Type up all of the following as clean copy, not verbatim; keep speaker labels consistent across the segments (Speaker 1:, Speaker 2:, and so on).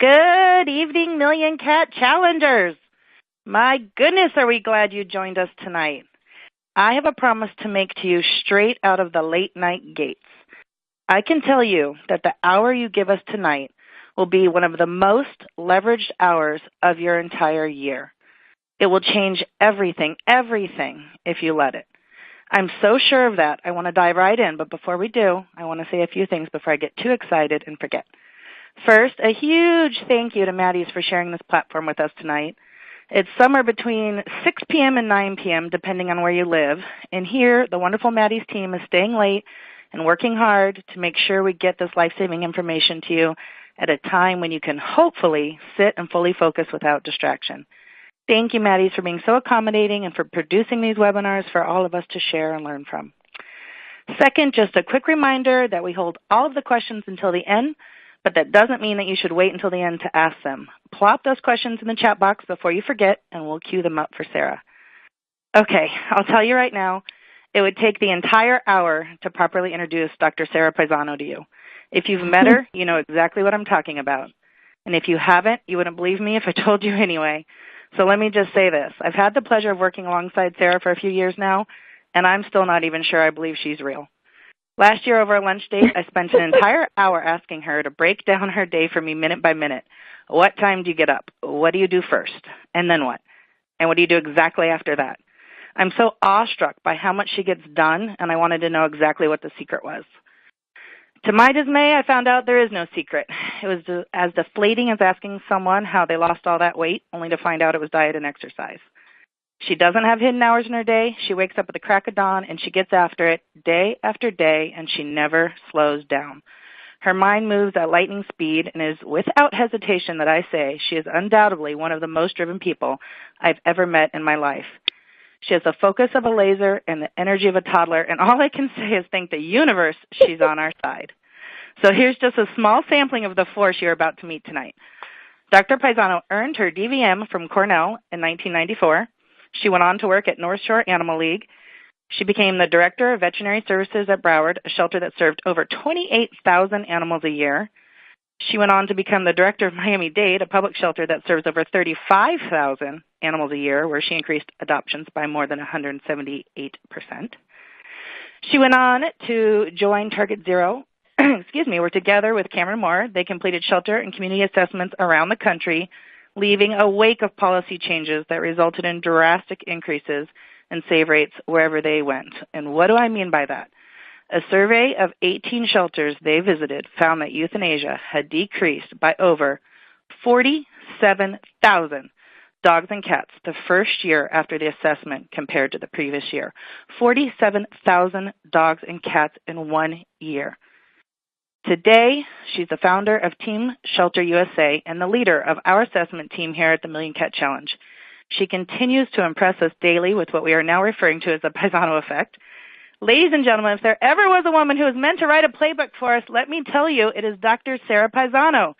Speaker 1: Good evening, Million Cat Challengers. My goodness, are we glad you joined us tonight. I have a promise to make to you straight out of the late night gates. I can tell you that the hour you give us tonight will be one of the most leveraged hours of your entire year. It will change everything, if you let it. I'm so sure of that. I want to dive right in, but before we do, I want to say a few things before I get too excited and forget. First, a huge thank you to Maddie's for sharing this platform with us tonight. It's somewhere between 6 p.m. and 9 p.m., depending on where you live. And here, the wonderful Maddie's team is staying late and working hard to make sure we get this life-saving information to you at a time when you can hopefully sit and fully focus without distraction. Thank you, Maddie's, for being so accommodating and for producing these webinars for all of us to share and learn from. Second, just a quick reminder that we hold all of the questions until the end, but that doesn't mean that you should wait until the end to ask them. Plop those questions in the chat box before you forget, and we'll queue them up for Sara. Okay, I'll tell you right now, it would take the entire hour to properly introduce Dr. Sara Pizano to you. If you've met her, you know exactly what I'm talking about. And if you haven't, you wouldn't believe me if I told you anyway. So let me just say this. I've had the pleasure of working alongside Sara for a few years now, and I'm still not even sure I believe she's real. Last year over a lunch date, I spent an entire hour asking her to break down her day for me minute by minute. What time do you get up? What do you do first? And then what? And what do you do exactly after that? I'm so awestruck by how much she gets done, and I wanted to know exactly what the secret was. To my dismay, I found out there is no secret. It was as deflating as asking someone how they lost all that weight, only to find out it was diet and exercise. She doesn't have hidden hours in her day. She wakes up at the crack of dawn, and she gets after it day after day, and she never slows down. Her mind moves at lightning speed and is without hesitation that I say she is undoubtedly one of the most driven people I've ever met in my life. She has the focus of a laser and the energy of a toddler, and all I can say is thank the universe she's on our side. So here's just a small sampling of the force you're about to meet tonight. Dr. Pizano earned her DVM from Cornell in 1994. She went on to work at North Shore Animal League. She became the Director of Veterinary Services at Broward, a shelter that served over 28,000 animals a year. She went on to become the Director of Miami-Dade, a public shelter that serves over 35,000 animals a year, where she increased adoptions by more than 178%. She went on to join Target Zero, where together with Cameron Moore, they completed shelter and community assessments around the country, leaving a wake of policy changes that resulted in drastic increases in save rates wherever they went. And what do I mean by that? A survey of 18 shelters they visited found that euthanasia had decreased by over 47,000 dogs and cats the first year after the assessment compared to the previous year. 47,000 dogs and cats in 1 year. Today, she's the founder of Team Shelter USA and the leader of our assessment team here at the Million Cat Challenge. She continues to impress us daily with what we are now referring to as the Pizano effect. Ladies and gentlemen, if there ever was a woman who was meant to write a playbook for us, let me tell you, it is Dr. Sara Pizano.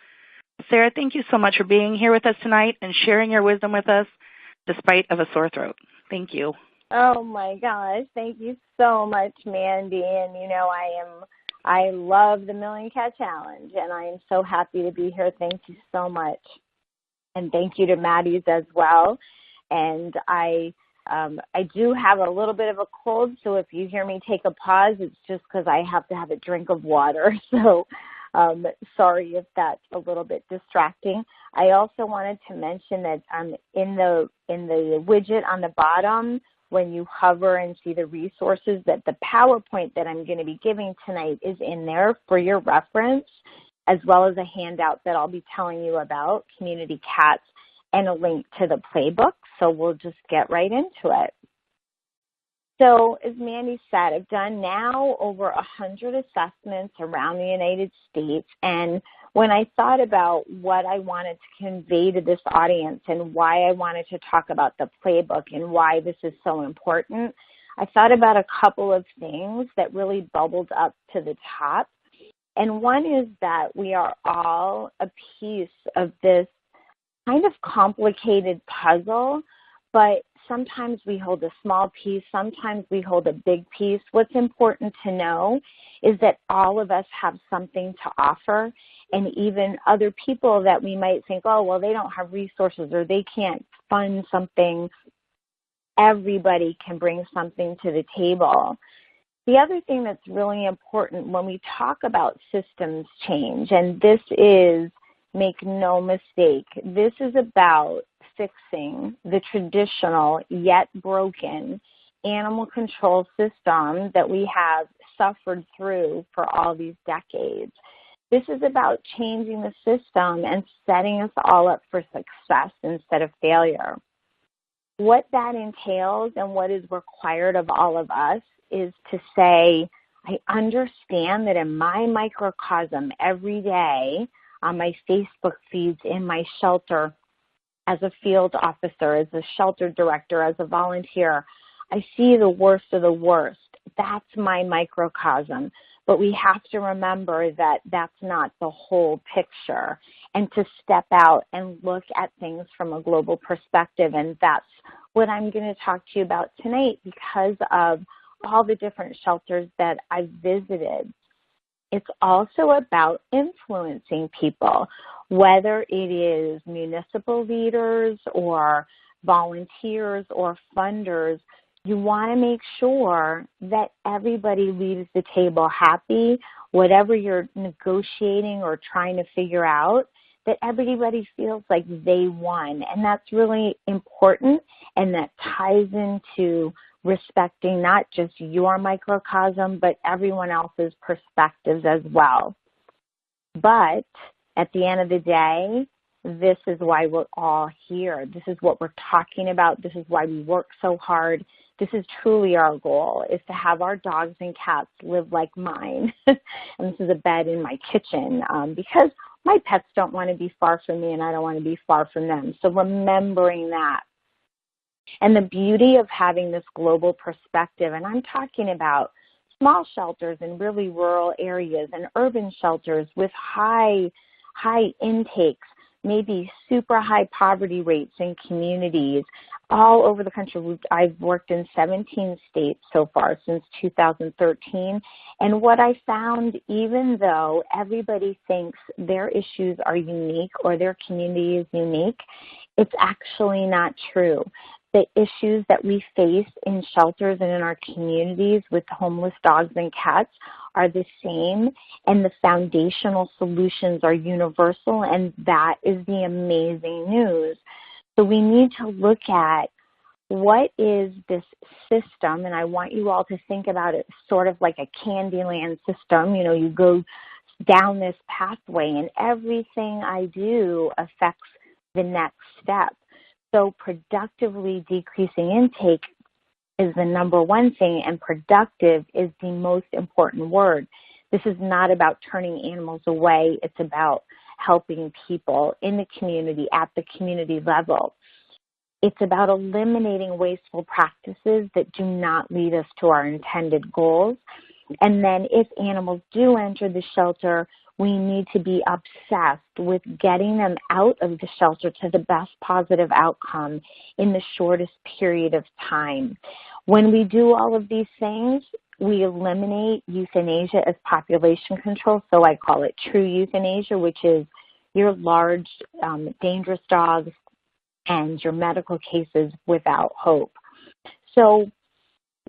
Speaker 1: Sara, thank you so much for being here with us tonight and sharing your wisdom with us despite of a sore throat. Thank you.
Speaker 2: Oh, my gosh. Thank you so much, Mandy. And, you know, I love the Million Cat Challenge, and I am so happy to be here. Thank you so much. And thank you to Maddie's as well. And I do have a little bit of a cold, so if you hear me take a pause, it's just because I have to have a drink of water. So sorry if that's a little bit distracting. I also wanted to mention that in the widget on the bottom, when you hover and see the resources, that the PowerPoint that I'm going to be giving tonight is in there for your reference, as well as a handout that I'll be telling you about community cats and a link to the playbook. So we'll just get right into it. So as Mandy said, I've done now over 100 assessments around the United States, and when I thought about what I wanted to convey to this audience and why I wanted to talk about the playbook and why this is so important, I thought about a couple of things that really bubbled up to the top. And one is that we are all a piece of this kind of complicated puzzle, but sometimes we hold a small piece, sometimes we hold a big piece. What's important to know is that all of us have something to offer, and even other people that we might think, oh, well, they don't have resources or they can't fund something. Everybody can bring something to the table. The other thing that's really important when we talk about systems change, and this is, make no mistake, this is about fixing the traditional yet broken animal control system that we have suffered through for all these decades. This is about changing the system and setting us all up for success instead of failure. What that entails and what is required of all of us is to say, I understand that in my microcosm every day, on my Facebook feeds, in my shelter, as a field officer, as a shelter director, as a volunteer, I see the worst of the worst. That's my microcosm. But we have to remember that that's not the whole picture, and to step out and look at things from a global perspective. And that's what I'm going to talk to you about tonight because of all the different shelters that I've visited. It's also about influencing people, whether it is municipal leaders or volunteers or funders. You want to make sure that everybody leaves the table happy, whatever you're negotiating or trying to figure out, that everybody feels like they won. And that's really important, and that ties into respecting not just your microcosm, but everyone else's perspectives as well. But at the end of the day, this is why we're all here. This is what we're talking about. This is why we work so hard. This is truly our goal, is to have our dogs and cats live like mine. And this is a bed in my kitchen because my pets don't want to be far from me and I don't want to be far from them. So remembering that. And the beauty of having this global perspective, and I'm talking about small shelters in really rural areas and urban shelters with high intakes, maybe super high poverty rates in communities all over the country. I've worked in 17 states so far since 2013. And what I found, even though everybody thinks their issues are unique or their community is unique, it's actually not true. The issues that we face in shelters and in our communities with homeless dogs and cats are the same, and the foundational solutions are universal, and that is the amazing news. So we need to look at what is this system, and I want you all to think about it sort of like a Candyland system. You know, you go down this pathway, and everything I do affects the next step. So productively decreasing intake is the number one thing, and productive is the most important word. This is not about turning animals away. It's about helping people in the community at the community level. It's about eliminating wasteful practices that do not lead us to our intended goals. And then if animals do enter the shelter, we need to be obsessed with getting them out of the shelter to the best positive outcome in the shortest period of time. When we do all of these things, we eliminate euthanasia as population control. So I call it true euthanasia, which is your large, dangerous dogs and your medical cases without hope. So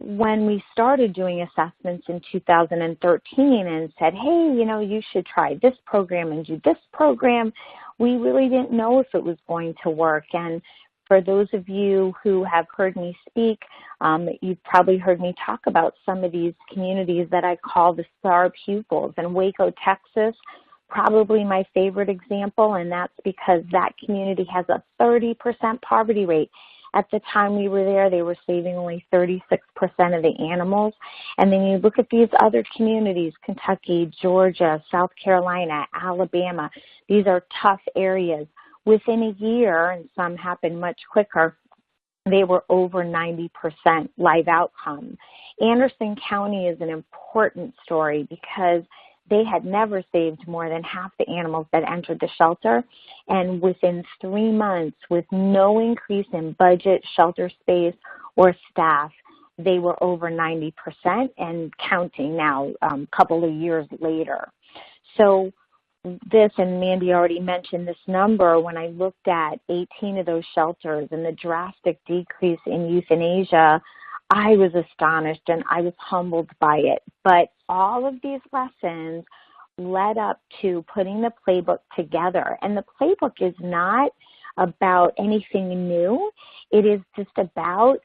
Speaker 2: when we started doing assessments in 2013 and said, hey, you know, you should try this program and do this program, we really didn't know if it was going to work. And for those of you who have heard me speak, you've probably heard me talk about some of these communities that I call the star pupils. In Waco, Texas, probably my favorite example, and that's because that community has a 30% poverty rate. At the time we were there, they were saving only 36% of the animals. And then you look at these other communities, Kentucky, Georgia, South Carolina, Alabama. These are tough areas. Within a year, and some happened much quicker, they were over 90% live outcome. Anderson County is an important story because they had never saved more than half the animals that entered the shelter. And within 3 months, with no increase in budget, shelter space, or staff, they were over 90% and counting now a couple of years later. So this, and Mandy already mentioned this number, when I looked at 18 of those shelters and the drastic decrease in euthanasia, I was astonished and I was humbled by it. But all of these lessons led up to putting the playbook together. And the playbook is not about anything new. It is just about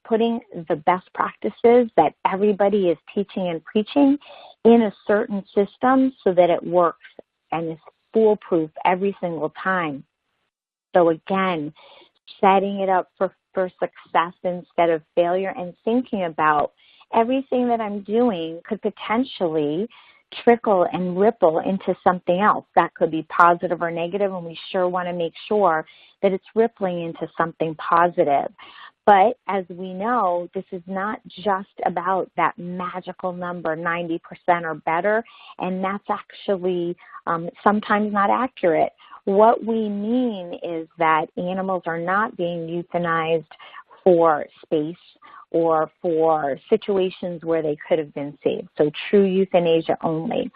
Speaker 2: putting the best practices that everybody is teaching and preaching in a certain system so that it works and is foolproof every single time. So again, setting it up for success instead of failure, and thinking about everything that I'm doing could potentially trickle and ripple into something else. That could be positive or negative, and we sure want to make sure that it's rippling into something positive. But as we know, this is not just about that magical number, 90% or better, and that's actually sometimes not accurate. What we mean is that animals are not being euthanized for space or for situations where they could have been saved. So true euthanasia only.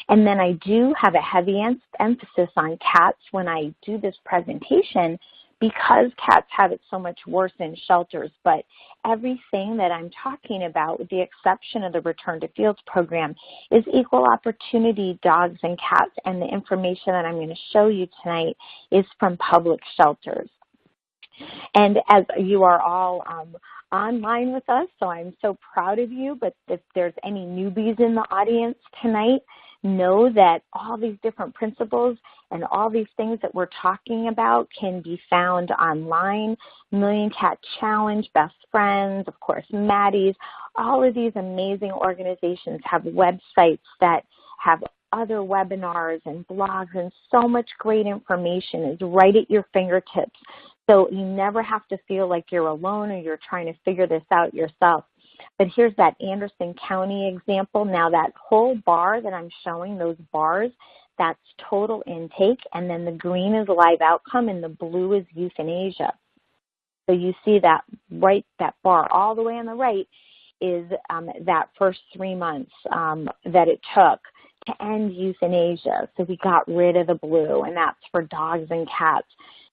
Speaker 2: And then I do have a heavy emphasis on cats when I do this presentation, because cats have it so much worse in shelters. But everything that I'm talking about, with the exception of the Return to Fields program, is equal opportunity dogs and cats. And the information that I'm going to show you tonight is from public shelters. And as you are all online with us, so I'm so proud of you, but if there's any newbies in the audience tonight, know that all these different principles and all these things that we're talking about can be found online. Million Cat Challenge, Best Friends, of course, Maddie's. All of these amazing organizations have websites that have other webinars and blogs, and so much great information is right at your fingertips. So you never have to feel like you're alone or you're trying to figure this out yourself. But here's that Anderson County example. Now that whole bar that I'm showing, those bars, that's total intake, and then the green is live outcome and the blue is euthanasia. So you see that that bar all the way on the right is that first 3 months that it took to end euthanasia. So we got rid of the blue, and that's for dogs and cats.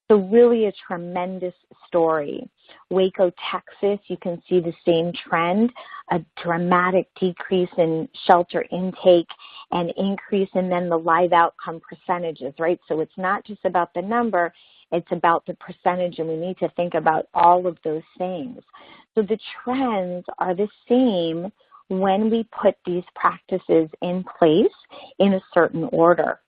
Speaker 2: So really a tremendous story. Waco, Texas, you can see the same trend, a dramatic decrease in shelter intake and increase in then the live outcome percentages, right? So it's not just about the number, it's about the percentage, and we need to think about all of those things. So the trends are the same when we put these practices in place in a certain order.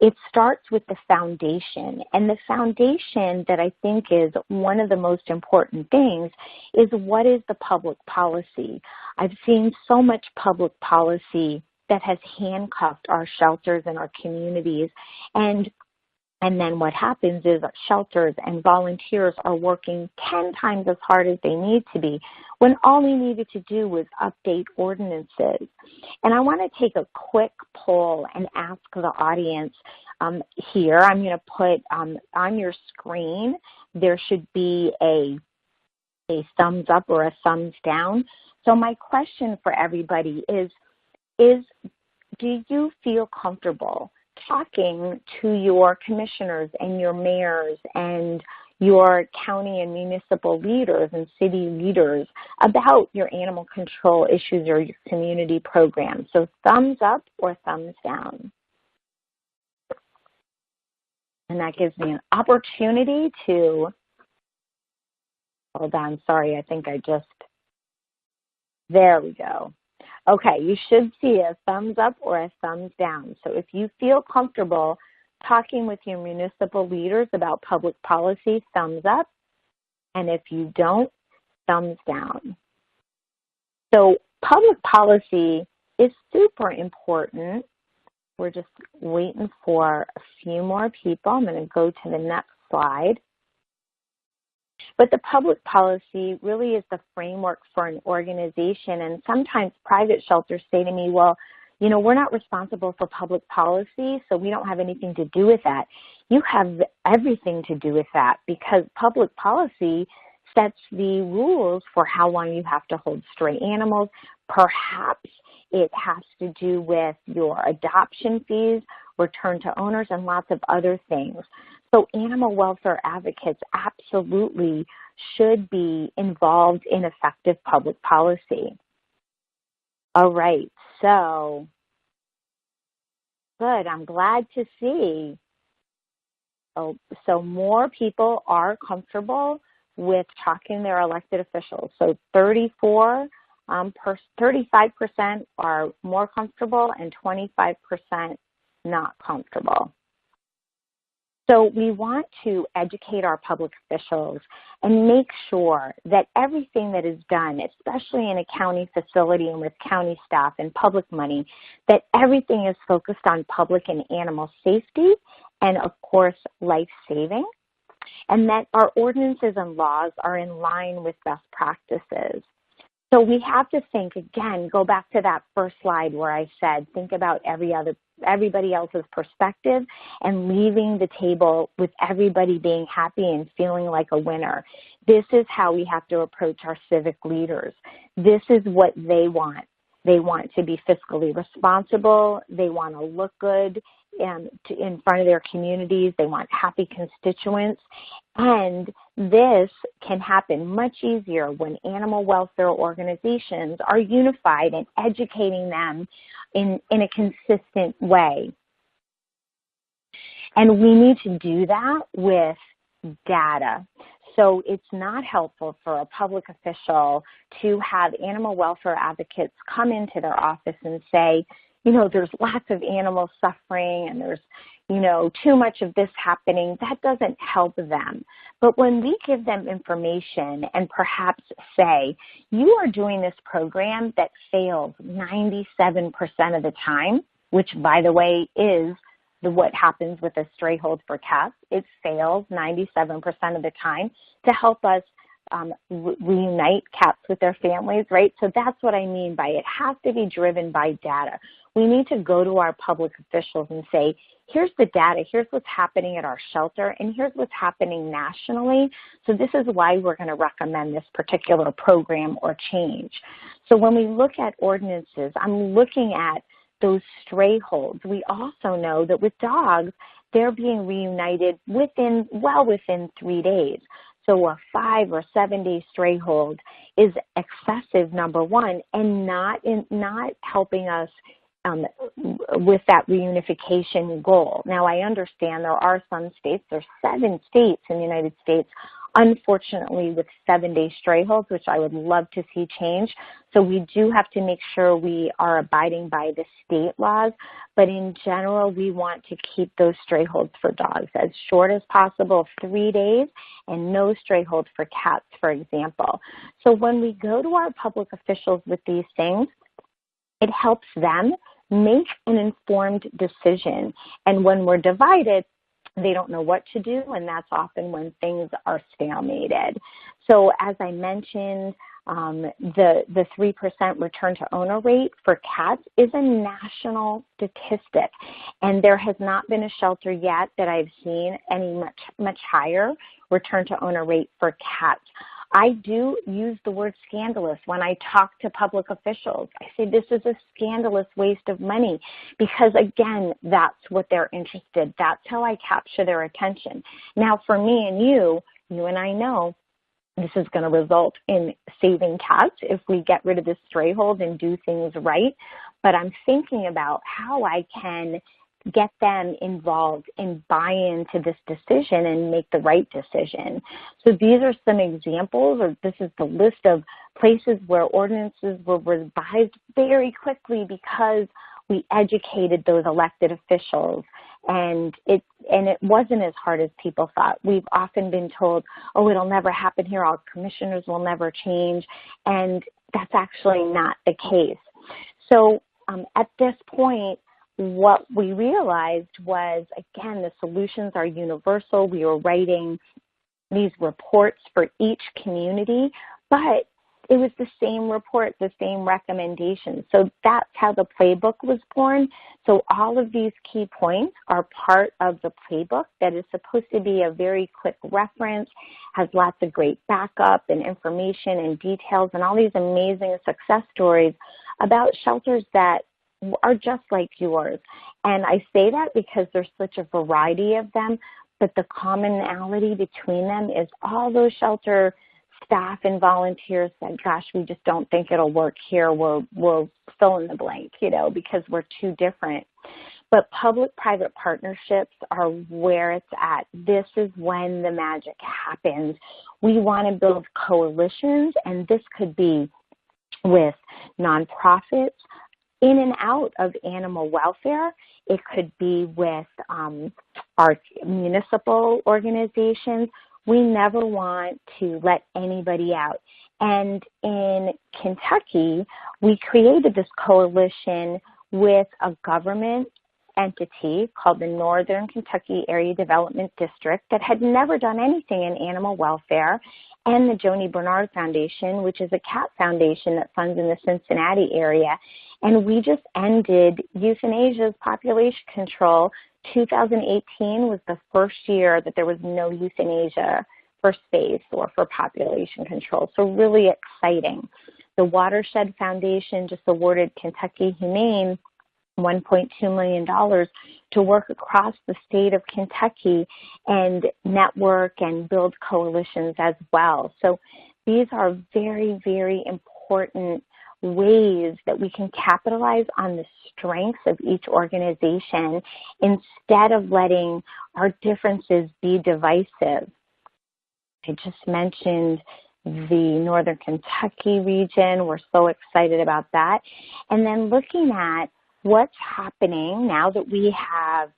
Speaker 2: It starts with the foundation, and the foundation that I think is one of the most important things is, what is the public policy? I've seen so much public policy that has handcuffed our shelters and our communities, and then what happens is shelters and volunteers are working 10 times as hard as they need to be, when all we needed to do was update ordinances. And I want to take a quick poll and ask the audience here. I'm going to put on your screen, there should be a thumbs up or a thumbs down. So my question for everybody is do you feel comfortable talking to your commissioners and your mayors and your county and municipal leaders and city leaders about your animal control issues or your community programs? So thumbs up or thumbs down. And that gives me an opportunity to, hold on, sorry, I think I just, there we go. Okay, you should see a thumbs up or a thumbs down. So if you feel comfortable talking with your municipal leaders about public policy, thumbs up. And if you don't, thumbs down. So public policy is super important. We're just waiting for a few more people. I'm going to go to the next slide. But the public policy really is the framework for an organization, and sometimes private shelters say to me, well, You know, we're not responsible for public policy, so we don't have anything to do with that. You have everything to do with that, because public policy sets the rules for how long you have to hold stray animals. Perhaps it has to do with your adoption fees, return to owners, and lots of other things. So animal welfare advocates absolutely should be involved in effective public policy. All right, so good. I'm glad to see. So more people are comfortable with talking to their elected officials. So 35% are more comfortable and 25% not comfortable. So we want to educate our public officials and make sure that everything that is done, especially in a county facility and with county staff and public money, that everything is focused on public and animal safety and, of course, life-saving, and that our ordinances and laws are in line with best practices. So we have to think, again, go back to that first slide where I said, think about everybody else's perspective and leaving the table with everybody being happy and feeling like a winner. This is how we have to approach our civic leaders. This is what they want. They want to be fiscally responsible. They want to look good in front of their communities. They want happy constituents. And this can happen much easier when animal welfare organizations are unified and educating them in a consistent way. And we need to do that with data. So it's not helpful for a public official to have animal welfare advocates come into their office and say, you know, there's lots of animals suffering and there's, you know, too much of this happening. That doesn't help them. But when we give them information and perhaps say, you are doing this program that fails 97% of the time, which, by the way, is what happens with a stray hold for cats. It fails 97% of the time to help us reunite cats with their families, right? So that's what I mean by it has to be driven by data. We need to go to our public officials and say, here's the data, here's what's happening at our shelter, and here's what's happening nationally. So this is why we're going to recommend this particular program or change. So when we look at ordinances, I'm looking at those stray holds. We also know that with dogs, they're being reunited within 3 days. So a 5 or 7 day stray hold is excessive, number one, and not helping us with that reunification goal. Now, I understand there are some states, there's 7 states in the United States, unfortunately, with 7 day stray holds, which I would love to see change. So we do have to make sure we are abiding by the state laws. But in general, we want to keep those stray holds for dogs as short as possible, 3 days, and no stray holds for cats, for example. So when we go to our public officials with these things, it helps them make an informed decision. And when we're divided, they don't know what to do, and that's often when things are stalemated. So as I mentioned, the 3% return to owner rate for cats is a national statistic, and there has not been a shelter yet that I've seen any much higher return to owner rate for cats. I do use the word scandalous when I talk to public officials. I say this is a scandalous waste of money because, again, that's what they're interested. That's how I capture their attention. Now, for me and you and I know this is going to result in saving cats if we get rid of this stray hold and do things right. But I'm thinking about how I can get them involved and buy into this decision and make the right decision. So these are some examples, or this is the list of places where ordinances were revised very quickly because we educated those elected officials, and it wasn't as hard as people thought. We've often been told, oh, it'll never happen here, our commissioners will never change, and that's actually not the case. So at this point, what we realized was, again, the solutions are universal. We were writing these reports for each community, but it was the same report, the same recommendations. So that's how the playbook was born. So all of these key points are part of the playbook that is supposed to be a very quick reference, has lots of great backup and information and details and all these amazing success stories about shelters that are just like yours. And I say that because there's such a variety of them, but the commonality between them is all those shelter staff and volunteers said, gosh, we just don't think it'll work here. We'll fill in the blank, because we're too different. But public-private partnerships are where it's at. This is when the magic happens. We want to build coalitions, and this could be with nonprofits in and out of animal welfare. It could be with our municipal organizations. We never want to let anybody out. And in Kentucky, we created this coalition with a government entity called the Northern Kentucky Area Development District that had never done anything in animal welfare, and the Joni Bernard Foundation, which is a cat foundation that funds in the Cincinnati area. And we just ended euthanasia's population control. 2018 was the first year that there was no euthanasia for space or for population control. So really exciting. The Watershed Foundation just awarded Kentucky Humane $1.2 million to work across the state of Kentucky and network and build coalitions as well. So these are very, very important ways that we can capitalize on the strengths of each organization instead of letting our differences be divisive. I just mentioned the Northern Kentucky region. We're so excited about that. And then looking at what's happening now that we have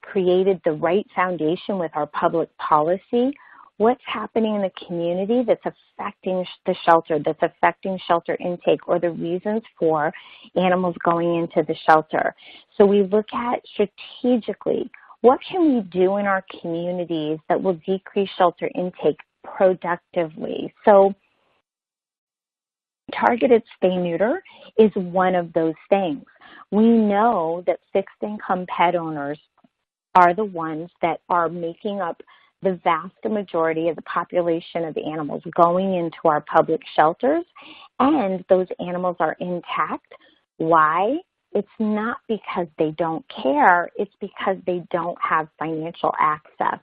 Speaker 2: created the right foundation with our public policy, what's happening in the community that's affecting the shelter, that's affecting shelter intake, or the reasons for animals going into the shelter. So we look at strategically, what can we do in our communities that will decrease shelter intake productively? So targeted spay-neuter is one of those things. We know that fixed income pet owners are the ones that are making up the vast majority of the population of animals going into our public shelters, and those animals are intact. Why? It's not because they don't care, it's because they don't have financial access.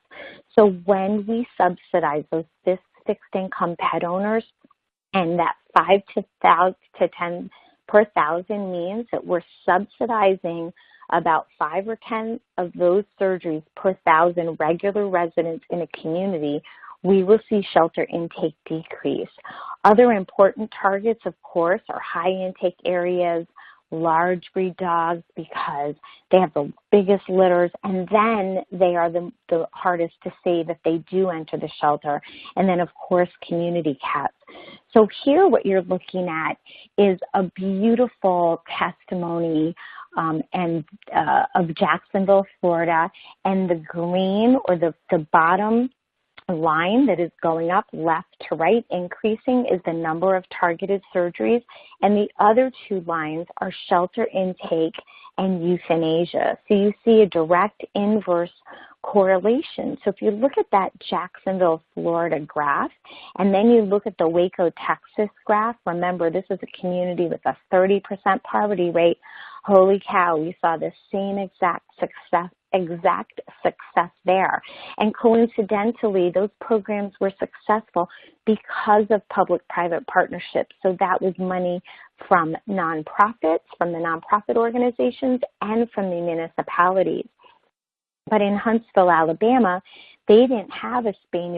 Speaker 2: So when we subsidize those fixed income pet owners, and that 5 to 10 per thousand means that we're subsidizing about 5 or 10 of those surgeries per thousand regular residents in a community, we will see shelter intake decrease. Other important targets, of course, are high intake areas, large breed dogs because they have the biggest litters, and then they are the hardest to save if they do enter the shelter. And then, of course, community cats. So here what you're looking at is a beautiful testimony of Jacksonville, Florida, and the green or the bottom line that is going up left to right, increasing, is the number of targeted surgeries, and the other two lines are shelter intake and euthanasia. So you see a direct inverse correlation. So if you look at that Jacksonville, Florida graph, and then you look at the Waco, Texas graph, remember this is a community with a 30% poverty rate. Holy cow, we saw the same exact success there. And coincidentally, those programs were successful because of public-private partnerships. So that was money from nonprofits, from the nonprofit organizations, and from the municipalities. But in Huntsville, Alabama, they didn't have a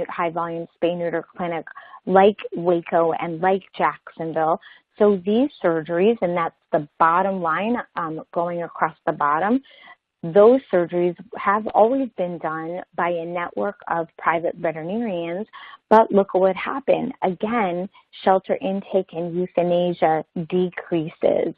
Speaker 2: high-volume spay-neuter clinic like Waco and like Jacksonville. So these surgeries, and that's the bottom line going across the bottom, those surgeries have always been done by a network of private veterinarians, but look at what happened. Again, shelter intake and euthanasia decreases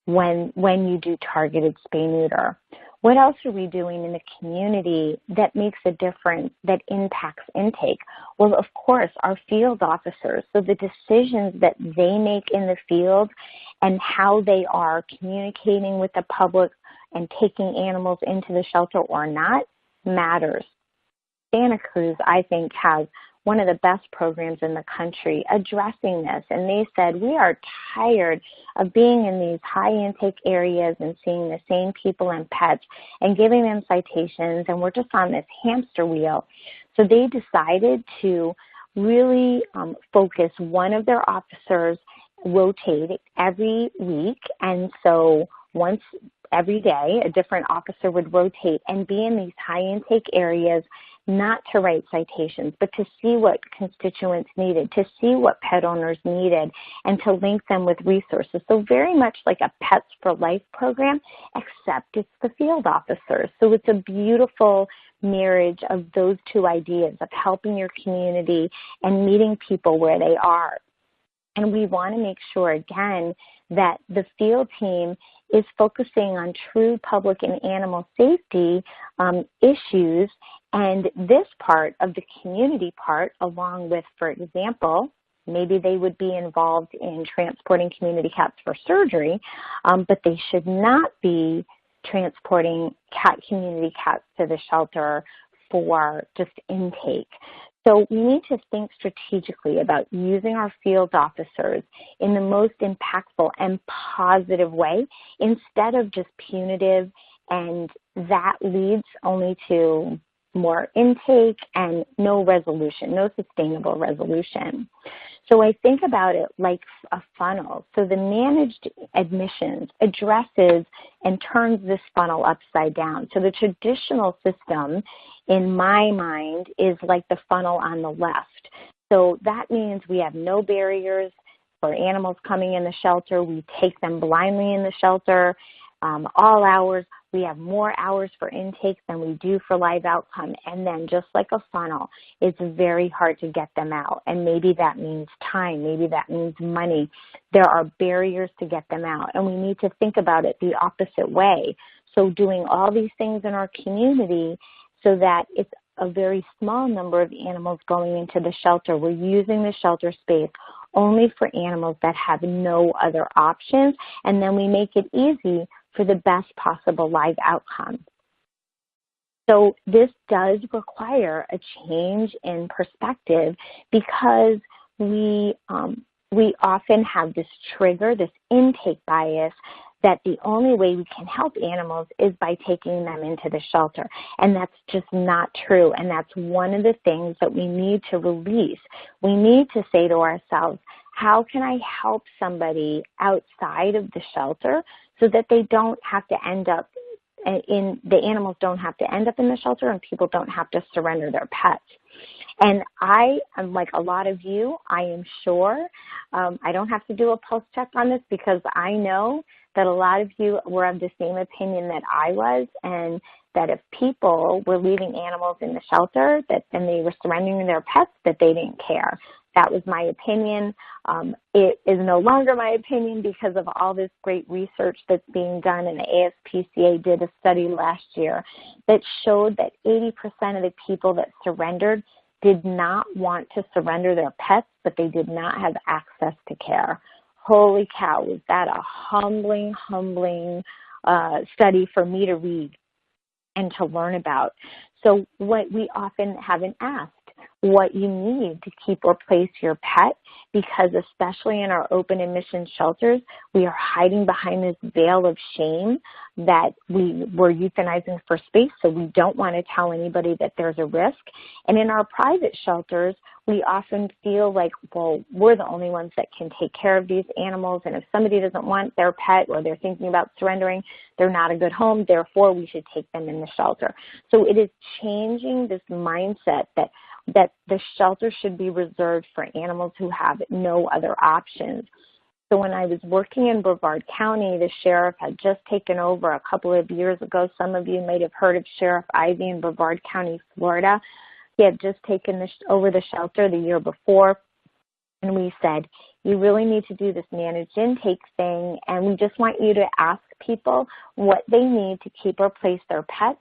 Speaker 2: when you do targeted spay-neuter. What else are we doing in the community that makes a difference, that impacts intake? Well, of course, our field officers. So the decisions that they make in the field and how they are communicating with the public and taking animals into the shelter or not matters. Santa Cruz, I think, has one of the best programs in the country addressing this. And they said, we are tired of being in these high intake areas and seeing the same people and pets and giving them citations, and we're just on this hamster wheel. So they decided to really focus one of their officers, rotate every week, and so once every day a different officer would rotate and be in these high intake areas, not to write citations, but to see what constituents needed, to see what pet owners needed, and to link them with resources. So very much like a Pets for Life program, except it's the field officers. So it's a beautiful marriage of those two ideas of helping your community and meeting people where they are. And we want to make sure, again, that the field team is focusing on true public and animal safety issues, and this part of the community part, along with, for example, maybe they would be involved in transporting community cats for surgery, but they should not be transporting community cats to the shelter for just intake. So we need to think strategically about using our field officers in the most impactful and positive way instead of just punitive, and that leads only to more intake and no resolution, no sustainable resolution. So I think about it like a funnel. So the managed admissions addresses and turns this funnel upside down. So the traditional system, in my mind, is like the funnel on the left. So that means we have no barriers for animals coming in the shelter. We take them blindly in the shelter, all hours. We have more hours for intake than we do for live outcome. And then just like a funnel, it's very hard to get them out. And maybe that means time. Maybe that means money. There are barriers to get them out. And we need to think about it the opposite way. So doing all these things in our community so that it's a very small number of animals going into the shelter. We're using the shelter space only for animals that have no other options. And then we make it easy for the best possible live outcome. So this does require a change in perspective because we often have this trigger, this intake bias, that the only way we can help animals is by taking them into the shelter. And that's just not true. And that's one of the things that we need to release. We need to say to ourselves, how can I help somebody outside of the shelter so that they don't have to end up the animals don't have to end up in the shelter and people don't have to surrender their pets. And I am like a lot of you, I am sure. I don't have to do a pulse check on this because I know that a lot of you were of the same opinion that I was, and that if people were leaving animals in the shelter and they were surrendering their pets, that they didn't care. That was my opinion. It is no longer my opinion because of all this great research that's being done, and the ASPCA did a study last year that showed that 80% of the people that surrendered did not want to surrender their pets, but they did not have access to care. Holy cow, was that a humbling study for me to read and to learn about. So what we often haven't asked, what you need to keep or place your pet, because especially in our open admission shelters, we are hiding behind this veil of shame that we're euthanizing for space, so we don't want to tell anybody that there's a risk. And in our private shelters, we often feel like, well, we're the only ones that can take care of these animals, and if somebody doesn't want their pet or they're thinking about surrendering, they're not a good home, therefore we should take them in the shelter. So it is changing this mindset that the shelter should be reserved for animals who have no other options. So when I was working in Brevard County, the sheriff had just taken over a couple of years ago. Some of you might have heard of Sheriff Ivy in Brevard County, Florida. He had just taken over the shelter the year before, and we said, you really need to do this managed intake thing, and we just want you to ask people what they need to keep or place their pets,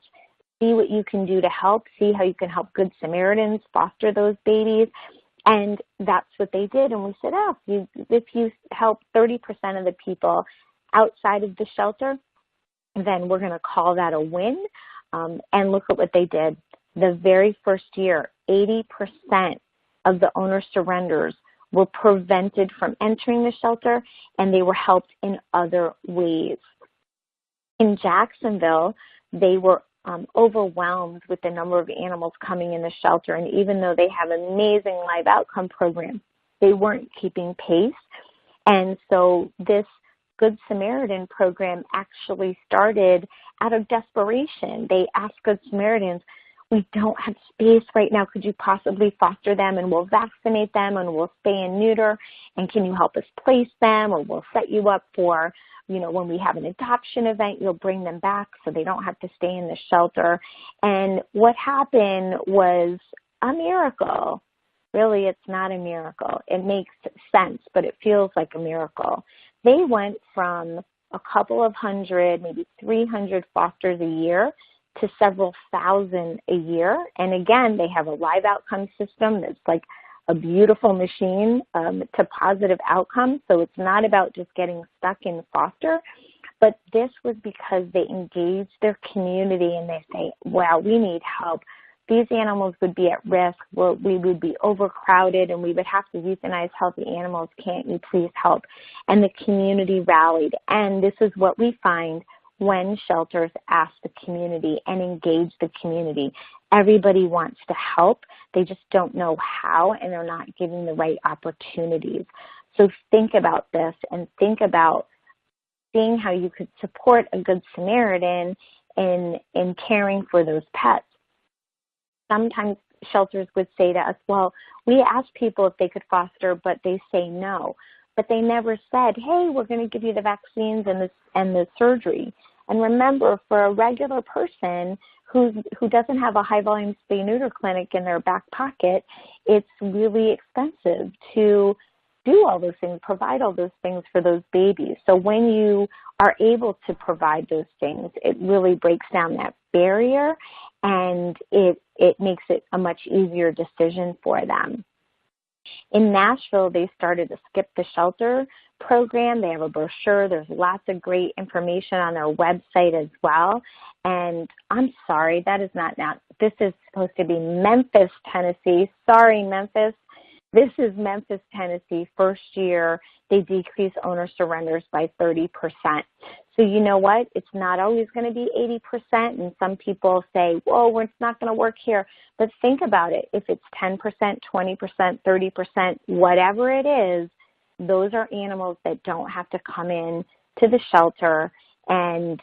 Speaker 2: see what you can do to help, see how you can help Good Samaritans foster those babies. And that's what they did. And we said, oh, if you help 30% of the people outside of the shelter, then we're going to call that a win. And look at what they did. The very first year, 80% of the owner surrenders were prevented from entering the shelter, and they were helped in other ways. In Jacksonville, they were overwhelmed with the number of animals coming in the shelter, and even though they have an amazing live outcome program, they weren't keeping pace. And so this Good Samaritan program actually started out of desperation. They asked Good Samaritans, we don't have space right now. Could you possibly foster them, and we'll vaccinate them, and we'll spay and neuter, and can you help us place them, or we'll set you up for, when we have an adoption event, you'll bring them back so they don't have to stay in the shelter. And what happened was a miracle. Really, it's not a miracle. It makes sense, but it feels like a miracle. They went from a couple of hundred, maybe 300 fosters a year to several thousand a year. And again, they have a live outcome system that's like a beautiful machine to positive outcomes. So it's not about just getting stuck in foster, but this was because they engaged their community and they say, wow, we need help. These animals would be at risk, we would be overcrowded, and we would have to euthanize healthy animals. Can't you please help? And the community rallied. And this is what we find when shelters ask the community and engage the community. Everybody wants to help. They just don't know how, and they're not giving the right opportunities. So think about this and think about seeing how you could support a Good Samaritan in caring for those pets. Sometimes shelters would say to us, well, we asked people if they could foster, but they say no. But they never said, hey, we're going to give you the vaccines and the surgery. And remember, for a regular person who doesn't have a high-volume spay-neuter clinic in their back pocket, it's really expensive to do all those things, provide all those things for those babies. So when you are able to provide those things, it really breaks down that barrier, and it makes it a much easier decision for them. In Nashville, they started a Skip the Shelter program. They have a brochure. There's lots of great information on their website as well. And I'm sorry, that is not now. This is supposed to be Memphis, Tennessee. Sorry, Memphis. This is Memphis, Tennessee. First year, they decrease owner surrenders by 30%. So you know what? It's not always going to be 80%. And some people say, whoa, it's not going to work here. But think about it. If it's 10%, 20%, 30%, whatever it is, those are animals that don't have to come in to the shelter and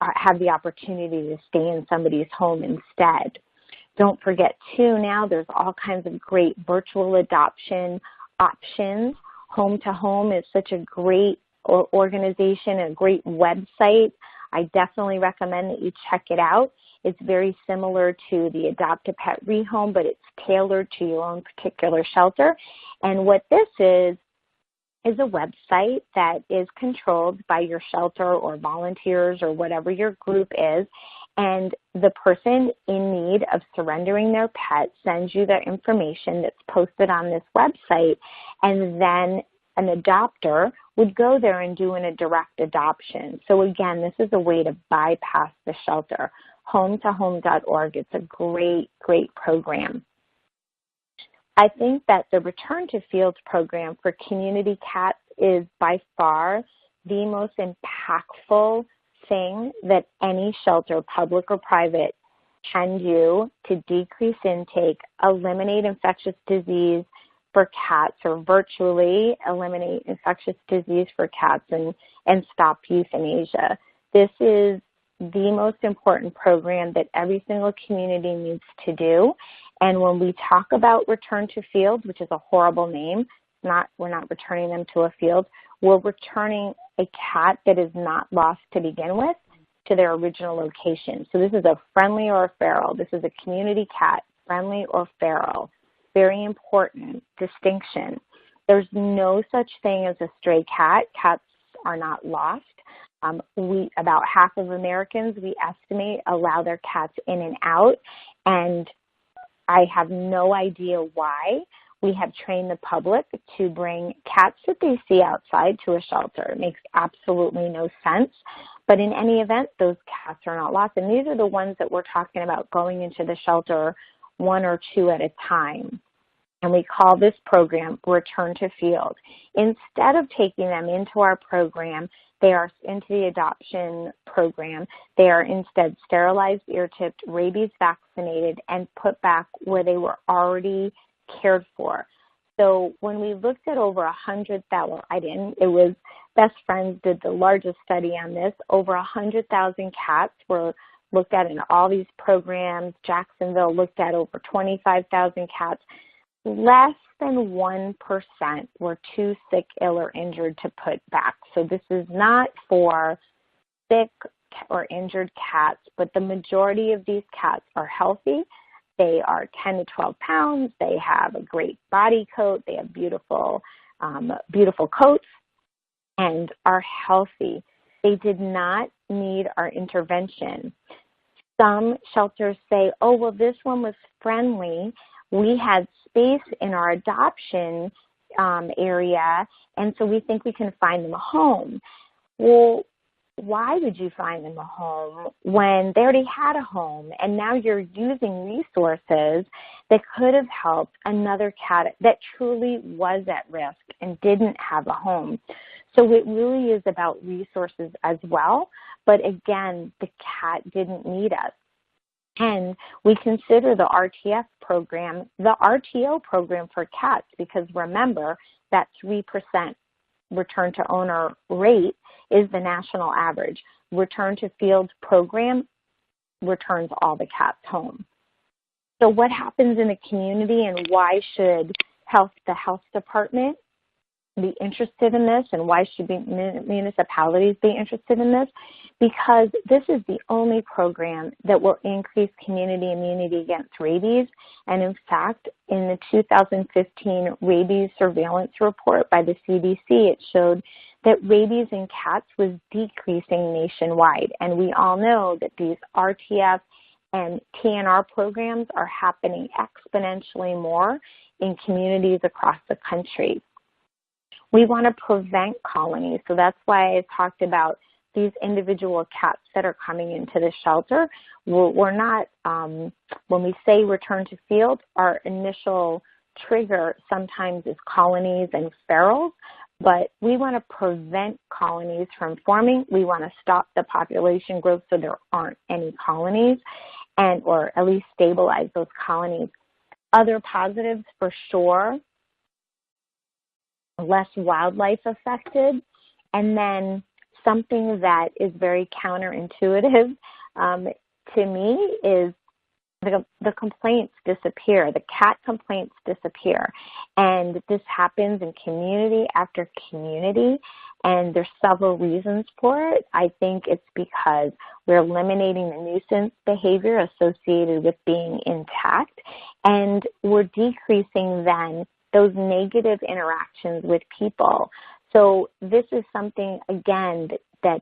Speaker 2: have the opportunity to stay in somebody's home instead. Don't forget, too, now there's all kinds of great virtual adoption options. Home to Home is such a great organization, a great website. I definitely recommend that you check it out. It's very similar to the Adopt a Pet Rehome, but it's tailored to your own particular shelter. And what this is a website that is controlled by your shelter or volunteers or whatever your group is. And the person in need of surrendering their pet sends you their information that's posted on this website, and then an adopter would go there and do a direct adoption. So again, this is a way to bypass the shelter. HomeToHome.org. It's a great, great program. I think that the Return to Field program for community cats is by far the most impactful thing that any shelter, public or private, can do to decrease intake, eliminate infectious disease for cats, or virtually eliminate infectious disease for cats and stop euthanasia. This is the most important program that every single community needs to do. And when we talk about Return to Field, which is a horrible name, we're not returning them to a field, we're returning a cat that is not lost to begin with to their original location. So this is a friendly or a feral. This is a community cat, friendly or feral. Very important distinction. There's no such thing as a stray cat. Cats are not lost. About half of Americans, we estimate, allow their cats in and out, and I have no idea why. We have trained the public to bring cats that they see outside to a shelter. It makes absolutely no sense. But in any event, those cats are not lost. And these are the ones that we're talking about going into the shelter 1 or 2 at a time. And we call this program Return to Field. Instead of taking them into our program, they are into the adoption program. They are instead sterilized, ear-tipped, rabies vaccinated, and put back where they were already cared for. So when we looked at over 100,000, well, I didn't, it was Best Friends did the largest study on this. Over 100,000 cats were looked at in all these programs. Jacksonville looked at over 25,000 cats. Less than 1% were too sick, ill, or injured to put back. So this is not for sick or injured cats, but the majority of these cats are healthy. They are 10 to 12 pounds. They have a great body coat. They have beautiful, beautiful coats and are healthy. They did not need our intervention. Some shelters say, oh, well, this one was friendly. We had space in our adoption area, and so we think we can find them a home. Well, why would you find them a home when they already had a home and now you're using resources that could have helped another cat that truly was at risk and didn't have a home? So it really is about resources as well, but again, the cat didn't need us. And we consider the RTF program the RTO program for cats because remember that 3% return to owner rate is the national average. Return to Field program returns all the cats home. So what happens in the community and why should the health department be interested in this and why should municipalities be interested in this? Because this is the only program that will increase community immunity against rabies. And in fact, in the 2015 rabies surveillance report by the CDC, it showed that rabies in cats was decreasing nationwide. And we all know that these RTF and TNR programs are happening exponentially more in communities across the country. We want to prevent colonies, so that's why I talked about these individual cats that are coming into the shelter. We're not, when we say return to field, our initial trigger sometimes is colonies and ferals, but we want to prevent colonies from forming. We want to stop the population growth so there aren't any colonies or at least stabilize those colonies. Other positives for sure, less wildlife affected, and then something that is very counterintuitive to me is the complaints disappear, the cat complaints disappear, and this happens in community after community, and there's several reasons for it. I think it's because we're eliminating the nuisance behavior associated with being intact, and we're decreasing then those negative interactions with people. So this is something, again, that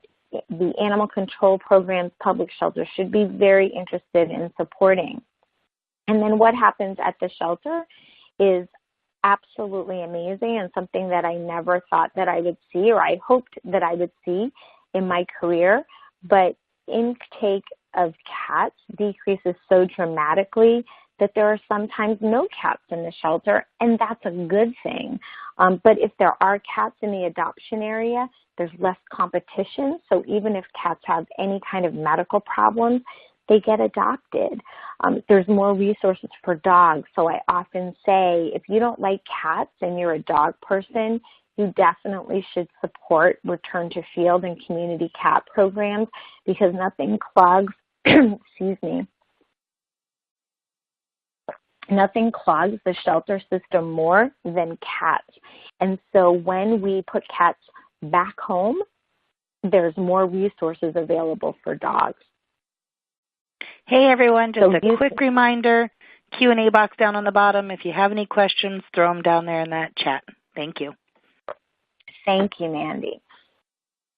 Speaker 2: the animal control programs, public shelters should be very interested in supporting. And then what happens at the shelter is absolutely amazing and something that I never thought that I would see or I hoped that I would see in my career. But intake of cats decreases so dramatically that there are sometimes no cats in the shelter, and that's a good thing. But if there are cats in the adoption area, there's less competition. So even if cats have any kind of medical problems, they get adopted. There's more resources for dogs. So I often say, if you don't like cats and you're a dog person, you definitely should support Return to Field and community cat programs because nothing clogs, excuse me, nothing clogs the shelter system more than cats. And so when we put cats back home, there's more resources available for dogs.
Speaker 1: Hey, everyone, just a quick reminder, Q&A box down on the bottom. If you have any questions, throw them down there in that chat. Thank you.
Speaker 2: Thank you, Mandy.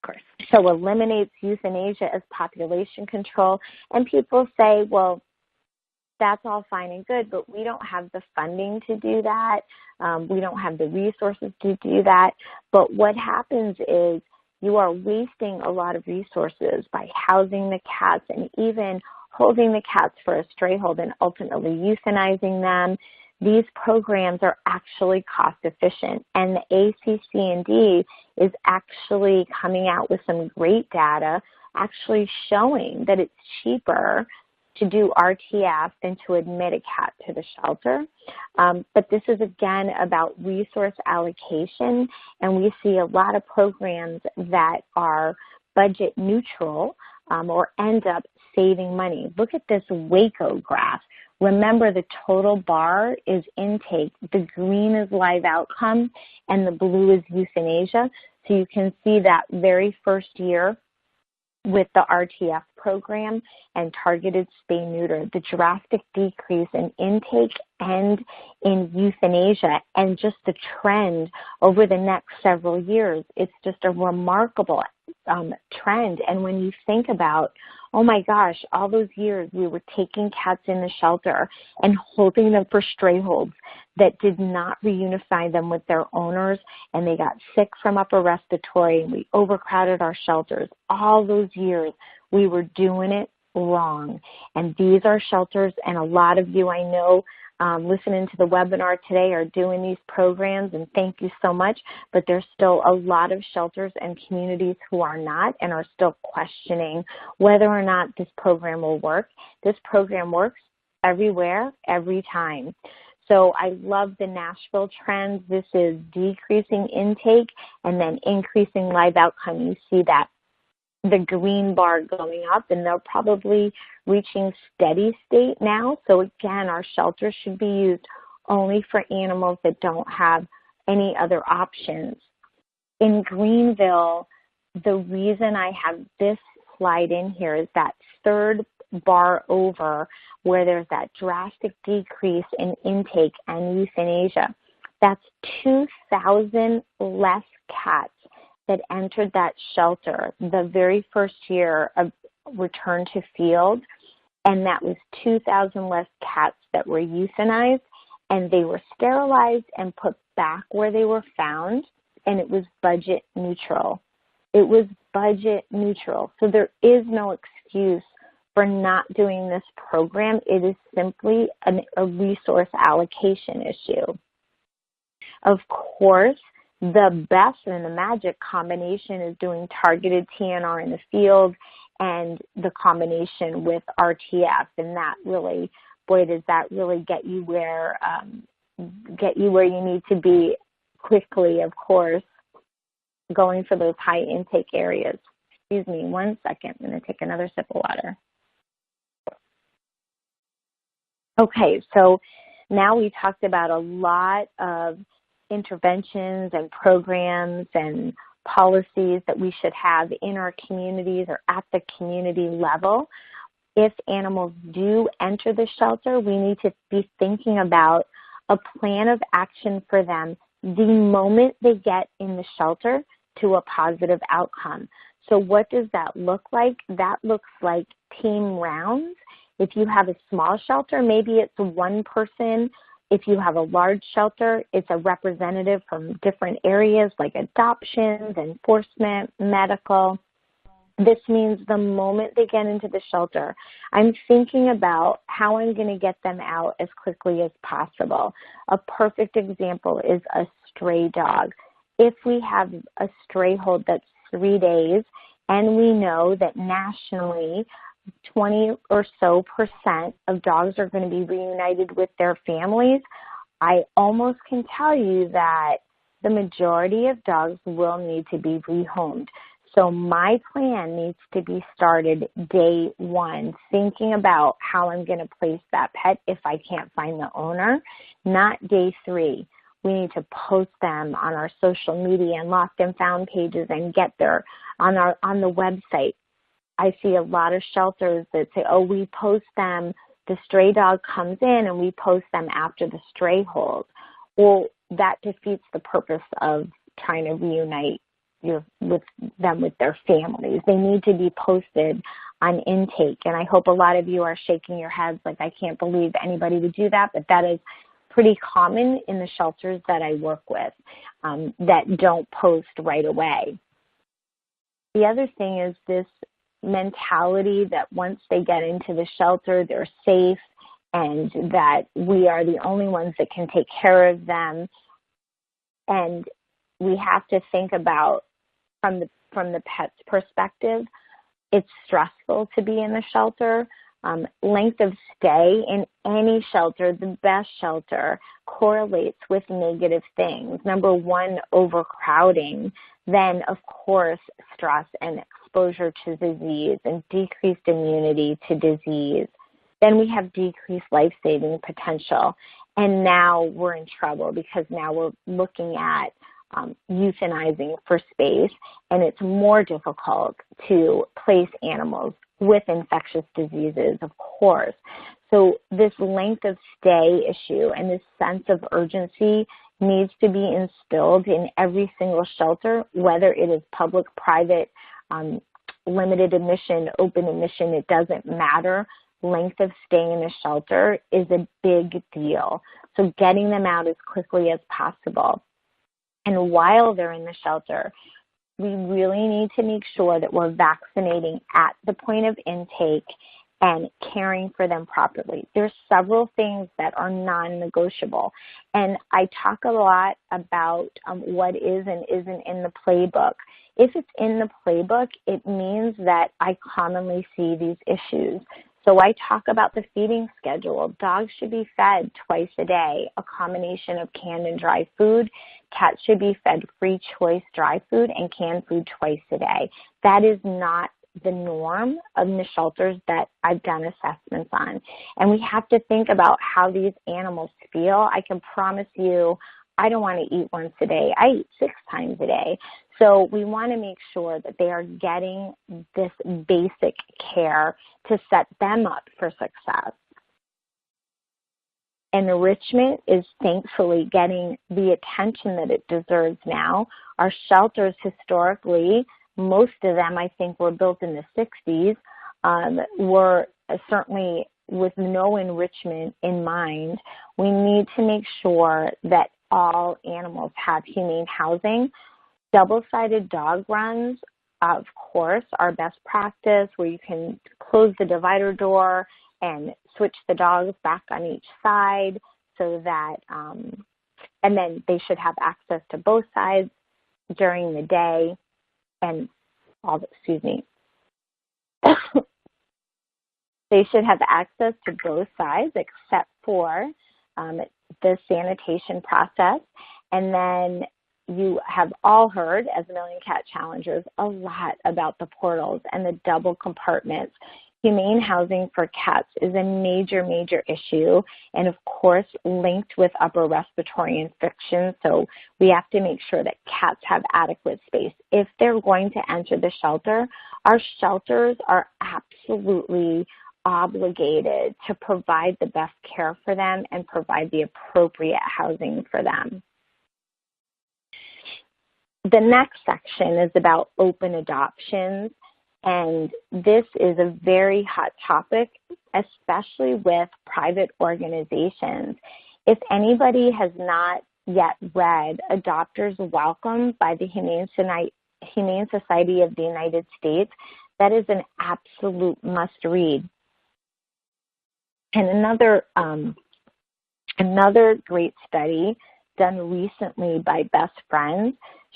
Speaker 1: course.
Speaker 2: So eliminates euthanasia as population control. And people say, well, that's all fine and good, but we don't have the funding to do that. We don't have the resources to do that. But what happens is you are wasting a lot of resources by housing the cats and even holding the cats for a stray hold and ultimately euthanizing them. These programs are actually cost efficient, and the ACC&D is actually coming out with some great data actually showing that it's cheaper to do RTF than to admit a cat to the shelter. But this is, again, about resource allocation, and we see a lot of programs that are budget neutral or end up saving money. Look at this Waco graph. Remember, the total bar is intake. The green is live outcome, and the blue is euthanasia. So you can see that very first year with the RTF program and targeted spay-neuter, the drastic decrease in intake and in euthanasia, and just the trend over the next several years. It's just a remarkable trend. And when you think about, oh my gosh, all those years we were taking cats in the shelter and holding them for stray holds that did not reunify them with their owners, and they got sick from upper respiratory, and we overcrowded our shelters. All those years we were doing it wrong. And these are shelters, and a lot of you I know listening to the webinar today are doing these programs, and thank you so much, but there's still a lot of shelters and communities who are not and are still questioning whether or not this program will work. This program works everywhere, every time. So I love the Nashville trends. This is decreasing intake and then increasing live outcome. You see that the green bar going up, and they're probably reaching steady state now. So again, our shelters should be used only for animals that don't have any other options. In Greenville, the reason I have this slide in here is that third bar over where there's that drastic decrease in intake and euthanasia. That's 2,000 less cats that entered that shelter the very first year of return to field, and that was 2,000 less cats that were euthanized, and they were sterilized and put back where they were found, and it was budget neutral. It was budget neutral. So there is no excuse for not doing this program. It is simply a resource allocation issue. Of course, the best and the magic combination is doing targeted TNR in the field and the combination with RTF, and that really, boy, does that really get you where you need to be quickly, of course, going for those high intake areas. Excuse me 1 second. I'm going to take another sip of water. Okay, so now we talked about a lot of interventions and programs and policies that we should have in our communities or at the community level. If animals do enter the shelter, we need to be thinking about a plan of action for them the moment they get in the shelter to a positive outcome. So what does that look like? That looks like team rounds. If you have a small shelter, maybe it's one person. If you have a large shelter, it's a representative from different areas like adoptions, enforcement, medical. This means the moment they get into the shelter, I'm thinking about how I'm going to get them out as quickly as possible. A perfect example is a stray dog. If we have a stray hold that's 3 days, and we know that nationally 20 or so % of dogs are going to be reunited with their families, I almost can tell you that the majority of dogs will need to be rehomed. So my plan needs to be started day one, thinking about how I'm going to place that pet if I can't find the owner, not day 3. We need to post them on our social media and lost and found pages and get there on the website. I see a lot of shelters that say, oh, we post them, the stray dog comes in and we post them after the stray hold. Well, that defeats the purpose of trying to reunite with their families. They need to be posted on intake. And I hope a lot of you are shaking your heads like, I can't believe anybody would do that, but that is pretty common in the shelters that I work with that don't post right away. The other thing is this mentality that once they get into the shelter, they're safe and that we are the only ones that can take care of them. And we have to think about from the pet's perspective, it's stressful to be in the shelter. Length of stay in any shelter, the best shelter, correlates with negative things. Number one, overcrowding. Then, of course, stress and exposure to disease and decreased immunity to disease. Then we have decreased life-saving potential. And now we're in trouble because now we're looking at euthanizing for space, and it's more difficult to place animals with infectious diseases, of course. So this length of stay issue and this sense of urgency needs to be instilled in every single shelter, whether it is public, private, limited admission, open admission, it doesn't matter. Length of stay in a shelter is a big deal. So getting them out as quickly as possible. And while they're in the shelter, we really need to make sure that we're vaccinating at the point of intake and caring for them properly. There's several things that are non-negotiable. And I talk a lot about what is and isn't in the playbook. If it's in the playbook, it means that I commonly see these issues. So I talk about the feeding schedule. Dogs should be fed twice a day, a combination of canned and dry food. Cats should be fed free choice dry food and canned food twice a day. That is not the norm of the shelters that I've done assessments on. And we have to think about how these animals feel. I can promise you, I don't want to eat once a day. I eat 6 times a day. So we want to make sure that they are getting this basic care to set them up for success. Enrichment is thankfully getting the attention that it deserves now. Our shelters historically, most of them I think were built in the 60s, were certainly with no enrichment in mind. We need to make sure that all animals have humane housing. Double-sided dog runs, of course, are best practice where you can close the divider door and switch the dogs back on each side so that, and then they should have access to both sides during the day and they should have access to both sides except for the sanitation process. And then you have all heard, as Million Cat Challengers, a lot about the portals and the double compartments. Humane housing for cats is a major, major issue, and of course linked with upper respiratory infections. So we have to make sure that cats have adequate space. If they're going to enter the shelter, our shelters are absolutely obligated to provide the best care for them and provide the appropriate housing for them. The next section is about open adoptions, and this is a very hot topic, especially with private organizations. If anybody has not yet read Adopters Welcome by the Humane Society of the United States, that is an absolute must-read. And another great study done recently by Best Friends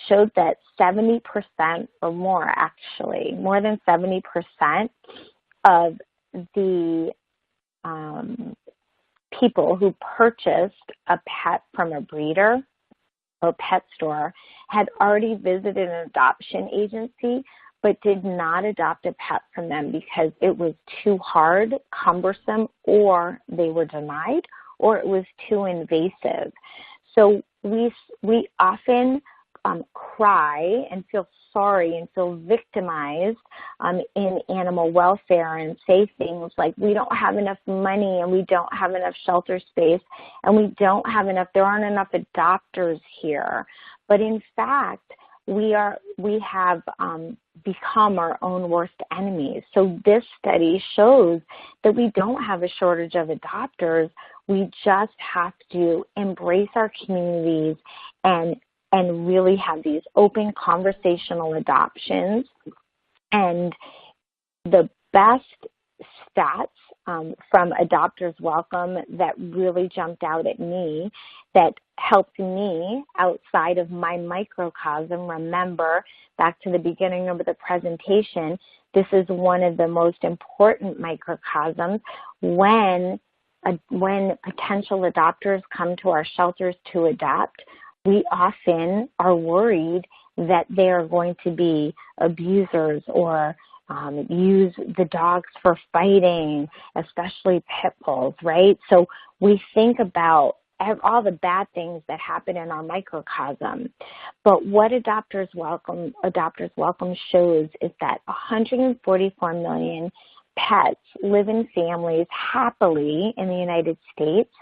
Speaker 2: showed that 70% or more, actually, more than 70% of the people who purchased a pet from a breeder or pet store had already visited an adoption agency but did not adopt a pet from them because it was too hard, cumbersome, or they were denied, or it was too invasive. So we often cry and feel sorry and feel victimized in animal welfare and say things like we don't have enough money and we don't have enough shelter space and there aren't enough adopters here. But in fact, we have become our own worst enemies. So this study shows that we don't have a shortage of adopters. We just have to embrace our communities and really have these open conversational adoptions. And the best stats from Adopters Welcome that really jumped out at me, that helped me outside of my microcosm. Remember, back to the beginning of the presentation, this is one of the most important microcosms. When potential adopters come to our shelters to adopt, we often are worried that they are going to be abusers or use the dogs for fighting, especially pit bulls, right? So we think about all the bad things that happen in our microcosm. But what Adopters Welcome shows is that 144 million pets live in families happily in the United States.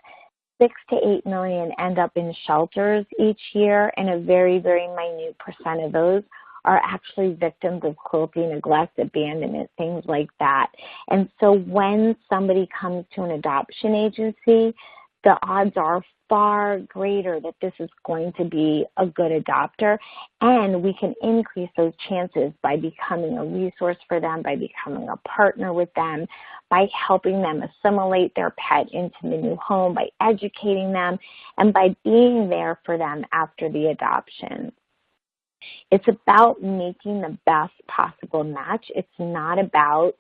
Speaker 2: 6 to 8 million end up in shelters each year, and a very, very minute % of those are actually victims of cruelty, neglect, abandonment, things like that. And so when somebody comes to an adoption agency, the odds are far greater that this is going to be a good adopter, and we can increase those chances by becoming a resource for them, by becoming a partner with them, by helping them assimilate their pet into the new home, by educating them, and by being there for them after the adoption. It's about making the best possible match. It's not about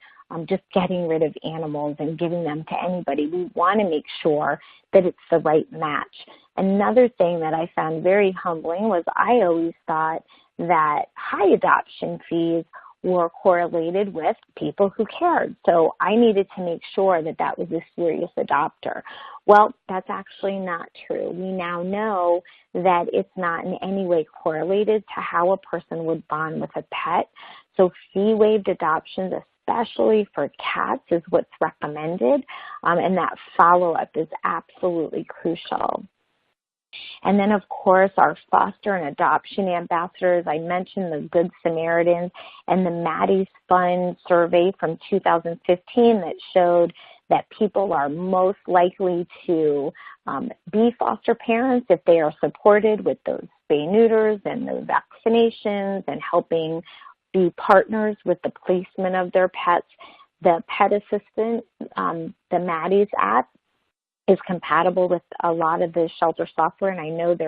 Speaker 2: just getting rid of animals and giving them to anybody. We want to make sure that it's the right match. Another thing that I found very humbling was I always thought that high adoption fees were correlated with people who cared. So I needed to make sure that that was a serious adopter. Well, that's actually not true. We now know that it's not in any way correlated to how a person would bond with a pet. So fee-waived adoptions, especially for cats, is what's recommended, and that follow-up is absolutely crucial. And then, of course, our foster and adoption ambassadors. I mentioned the Good Samaritans and the Maddie's Fund survey from 2015 that showed that people are most likely to be foster parents if they are supported with those spay-neuters and those vaccinations and helping be partners with the placement of their pets. The Pet Assistant, the Maddie's app, is compatible with a lot of the shelter software, and I know they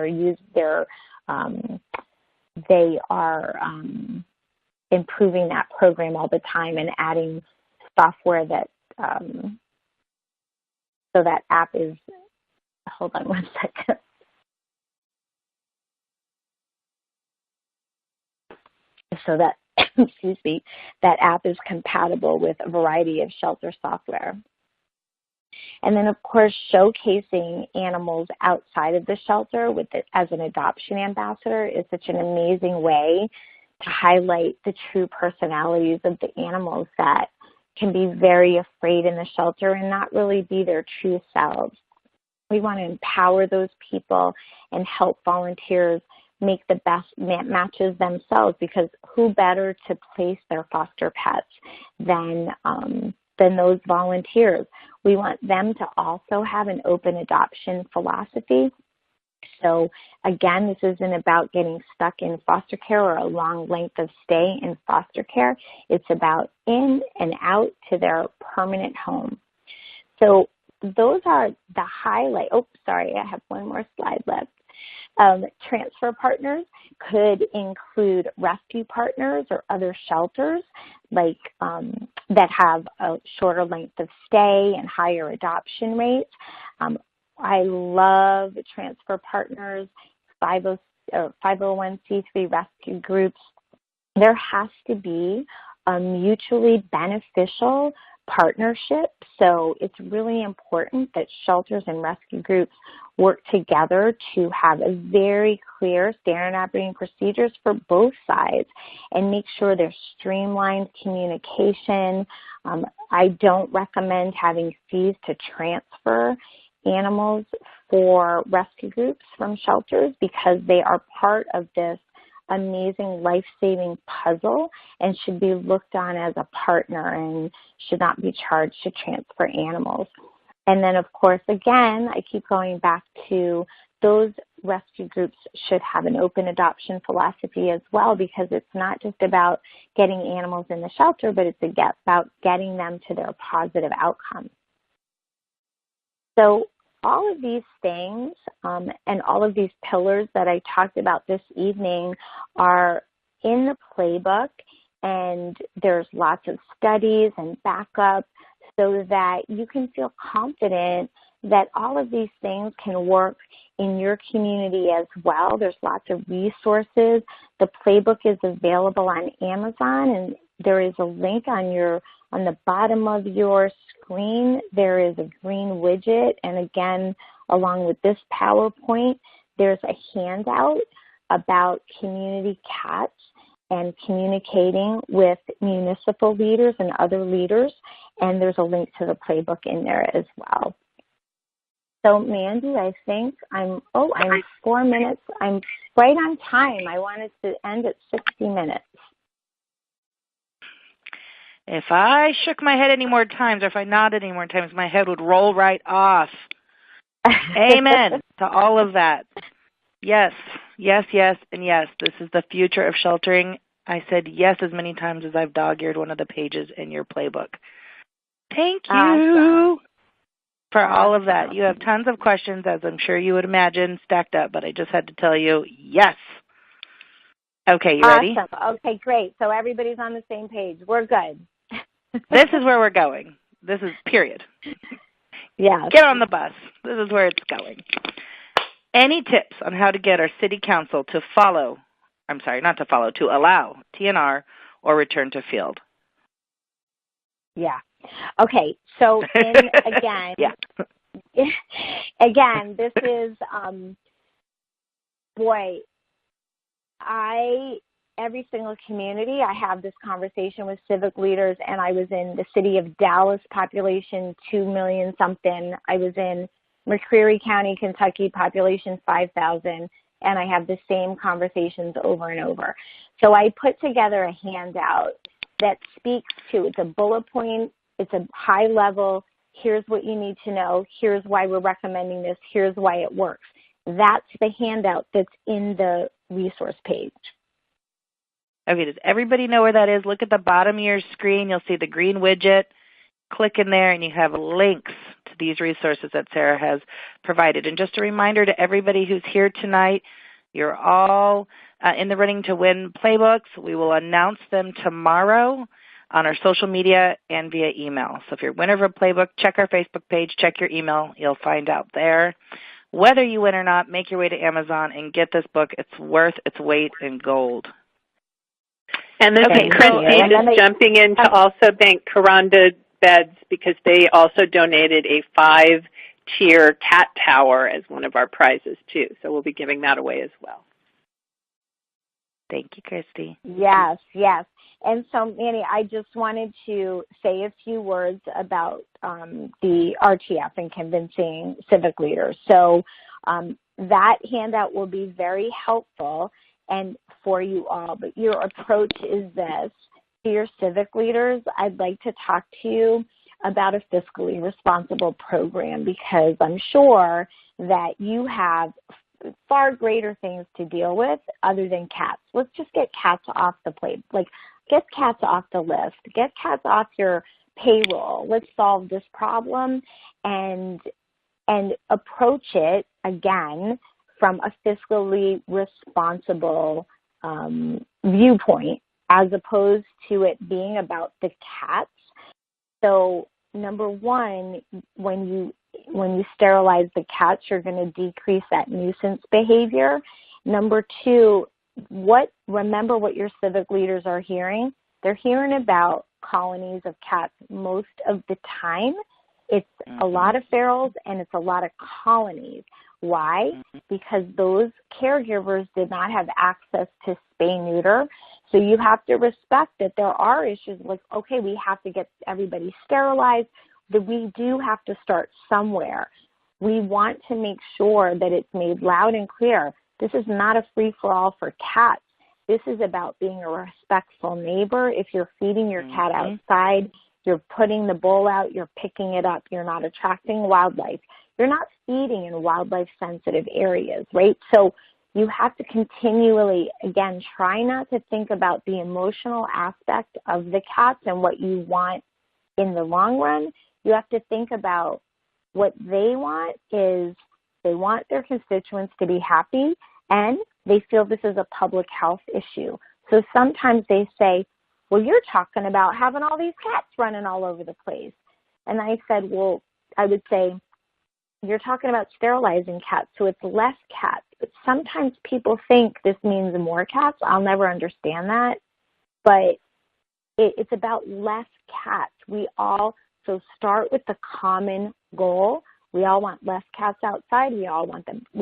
Speaker 2: are improving that program all the time and adding software that so that app is. Hold on one second. So that excuse me, that app is compatible with a variety of shelter software. And then, of course, showcasing animals outside of the shelter as an adoption ambassador is such an amazing way to highlight the true personalities of the animals that can be very afraid in the shelter and not really be their true selves. We want to empower those people and help volunteers make the best matches themselves, because who better to place their foster pets than those volunteers. We want them to also have an open adoption philosophy. So again, this isn't about getting stuck in foster care or a long length of stay in foster care. It's about in and out to their permanent home. So those are the highlight. Oh, sorry, I have one more slide left. Transfer partners could include rescue partners or other shelters like that have a shorter length of stay and higher adoption rates. I love transfer partners, 501c3 rescue groups. There has to be a mutually beneficial partnership. So it's really important that shelters and rescue groups work together to have a very clear standard operating procedures for both sides and make sure there's streamlined communication. I don't recommend having fees to transfer animals for rescue groups from shelters because they are part of this amazing life-saving puzzle and should be looked on as a partner and should not be charged to transfer animals. And then, of course, again, I keep going back to those rescue groups should have an open adoption philosophy as well, because it's not just about getting animals in the shelter, but it's about getting them to their positive outcome. So all of these things and all of these pillars that I talked about this evening are in the playbook, and there's lots of studies and backup so that you can feel confident that all of these things can work in your community as well. There's lots of resources. The playbook is available on Amazon, and there is a link on the bottom of your screen. There is a green widget, and again, along with this PowerPoint, there's a handout about community cats and communicating with municipal leaders and other leaders, and there's a link to the playbook in there as well. So, Mandy, I think I'm 4 minutes. I'm right on time. I wanted to end at 60 minutes.
Speaker 1: If I shook my head any more times, or if I nodded any more times, my head would roll right off. Amen to all of that. Yes, yes, yes, and yes. This is the future of sheltering. I said yes as many times as I've dog-eared one of the pages in your playbook. Thank you.
Speaker 2: Awesome.
Speaker 1: For all of that. You have tons of questions, as I'm sure you would imagine, stacked up, but I just had to tell you, yes. Okay, you ready?
Speaker 2: Awesome. Okay, great. So everybody's on the same page. We're good.
Speaker 1: This is where we're going. This is period.
Speaker 2: Yeah.
Speaker 1: Get on the bus. This is where it's going. Any tips on how to get our city council to allow TNR or return to field?
Speaker 2: Yeah. Okay, so again, again, this is, every single community, I have this conversation with civic leaders, and I was in the city of Dallas, population 2 million something. I was in McCreary County, Kentucky, population 5,000, and I have the same conversations over and over. So I put together a handout that speaks to, it's a bullet point, it's a high level, here's what you need to know, here's why we're recommending this, here's why it works. That's the handout that's in the resource page.
Speaker 1: Okay, does everybody know where that is? Look at the bottom of your screen. You'll see the green widget. Click in there, and you have links to these resources that Sara has provided. And just a reminder to everybody who's here tonight, you're all in the running to win playbooks. We will announce them tomorrow on our social media and via email. So if you're a winner of a playbook, check our Facebook page, check your email. You'll find out there. Whether you win or not, make your way to Amazon and get this book. It's worth its weight in gold.
Speaker 3: And this is Christy just jumping in to also thank Karanda Beds, because they also donated a 5-tier cat tower as one of our prizes too. So we'll be giving that away as well.
Speaker 1: Thank you, Christy.
Speaker 2: Yes, yes. And so, Manny, I just wanted to say a few words about the RTF and convincing civic leaders. So that handout will be very helpful and for you all. But your approach is this. To your civic leaders, I'd like to talk to you about a fiscally responsible program, because I'm sure that you have far greater things to deal with other than cats. Let's just get cats off the plate. Get cats off the list. Get cats off your payroll. Let's solve this problem and approach it, again, from a fiscally responsible viewpoint, as opposed to it being about the cats. So, number one, when you sterilize the cats, you're going to decrease that nuisance behavior. Number two, remember what your civic leaders are hearing. They're hearing about colonies of cats most of the time. It's a lot of ferals and it's a lot of colonies. Why? Because those caregivers did not have access to spay-neuter. So you have to respect that there are issues like, okay, we have to get everybody sterilized, that we do have to start somewhere. We want to make sure that it's made loud and clear. This is not a free-for-all for cats. this is about being a respectful neighbor. If you're feeding your cat outside, you're putting the bowl out, you're picking it up, you're not attracting wildlife. You're not feeding in wildlife-sensitive areas, right? So you have to continually, again, try not to think about the emotional aspect of the cats and what you want in the long run. You have to think about what they want is they want their constituents to be happy, and they feel this is a public health issue. So sometimes they say, well, you're talking about having all these cats running all over the place. And I said, well, I would say, you're talking about sterilizing cats, so it's less cats. But sometimes people think this means more cats. I'll never understand that. But it's about less cats. So start with the common goal. We all want less cats outside. We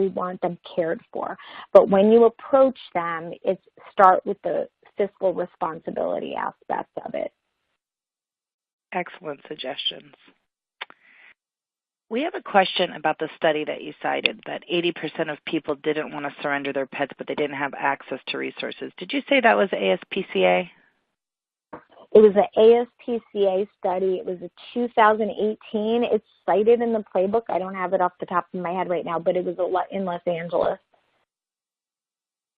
Speaker 2: want them cared for. But when you approach them, it's start with the fiscal responsibility aspect of it.
Speaker 1: Excellent suggestions. We have a question about the study that you cited, that 80% of people didn't want to surrender their pets, but they didn't have access to resources. Did you say that was ASPCA?
Speaker 2: It was an ASPCA study. It was a 2018. It's cited in the playbook. I don't have it off the top of my head right now, but it was in Los Angeles.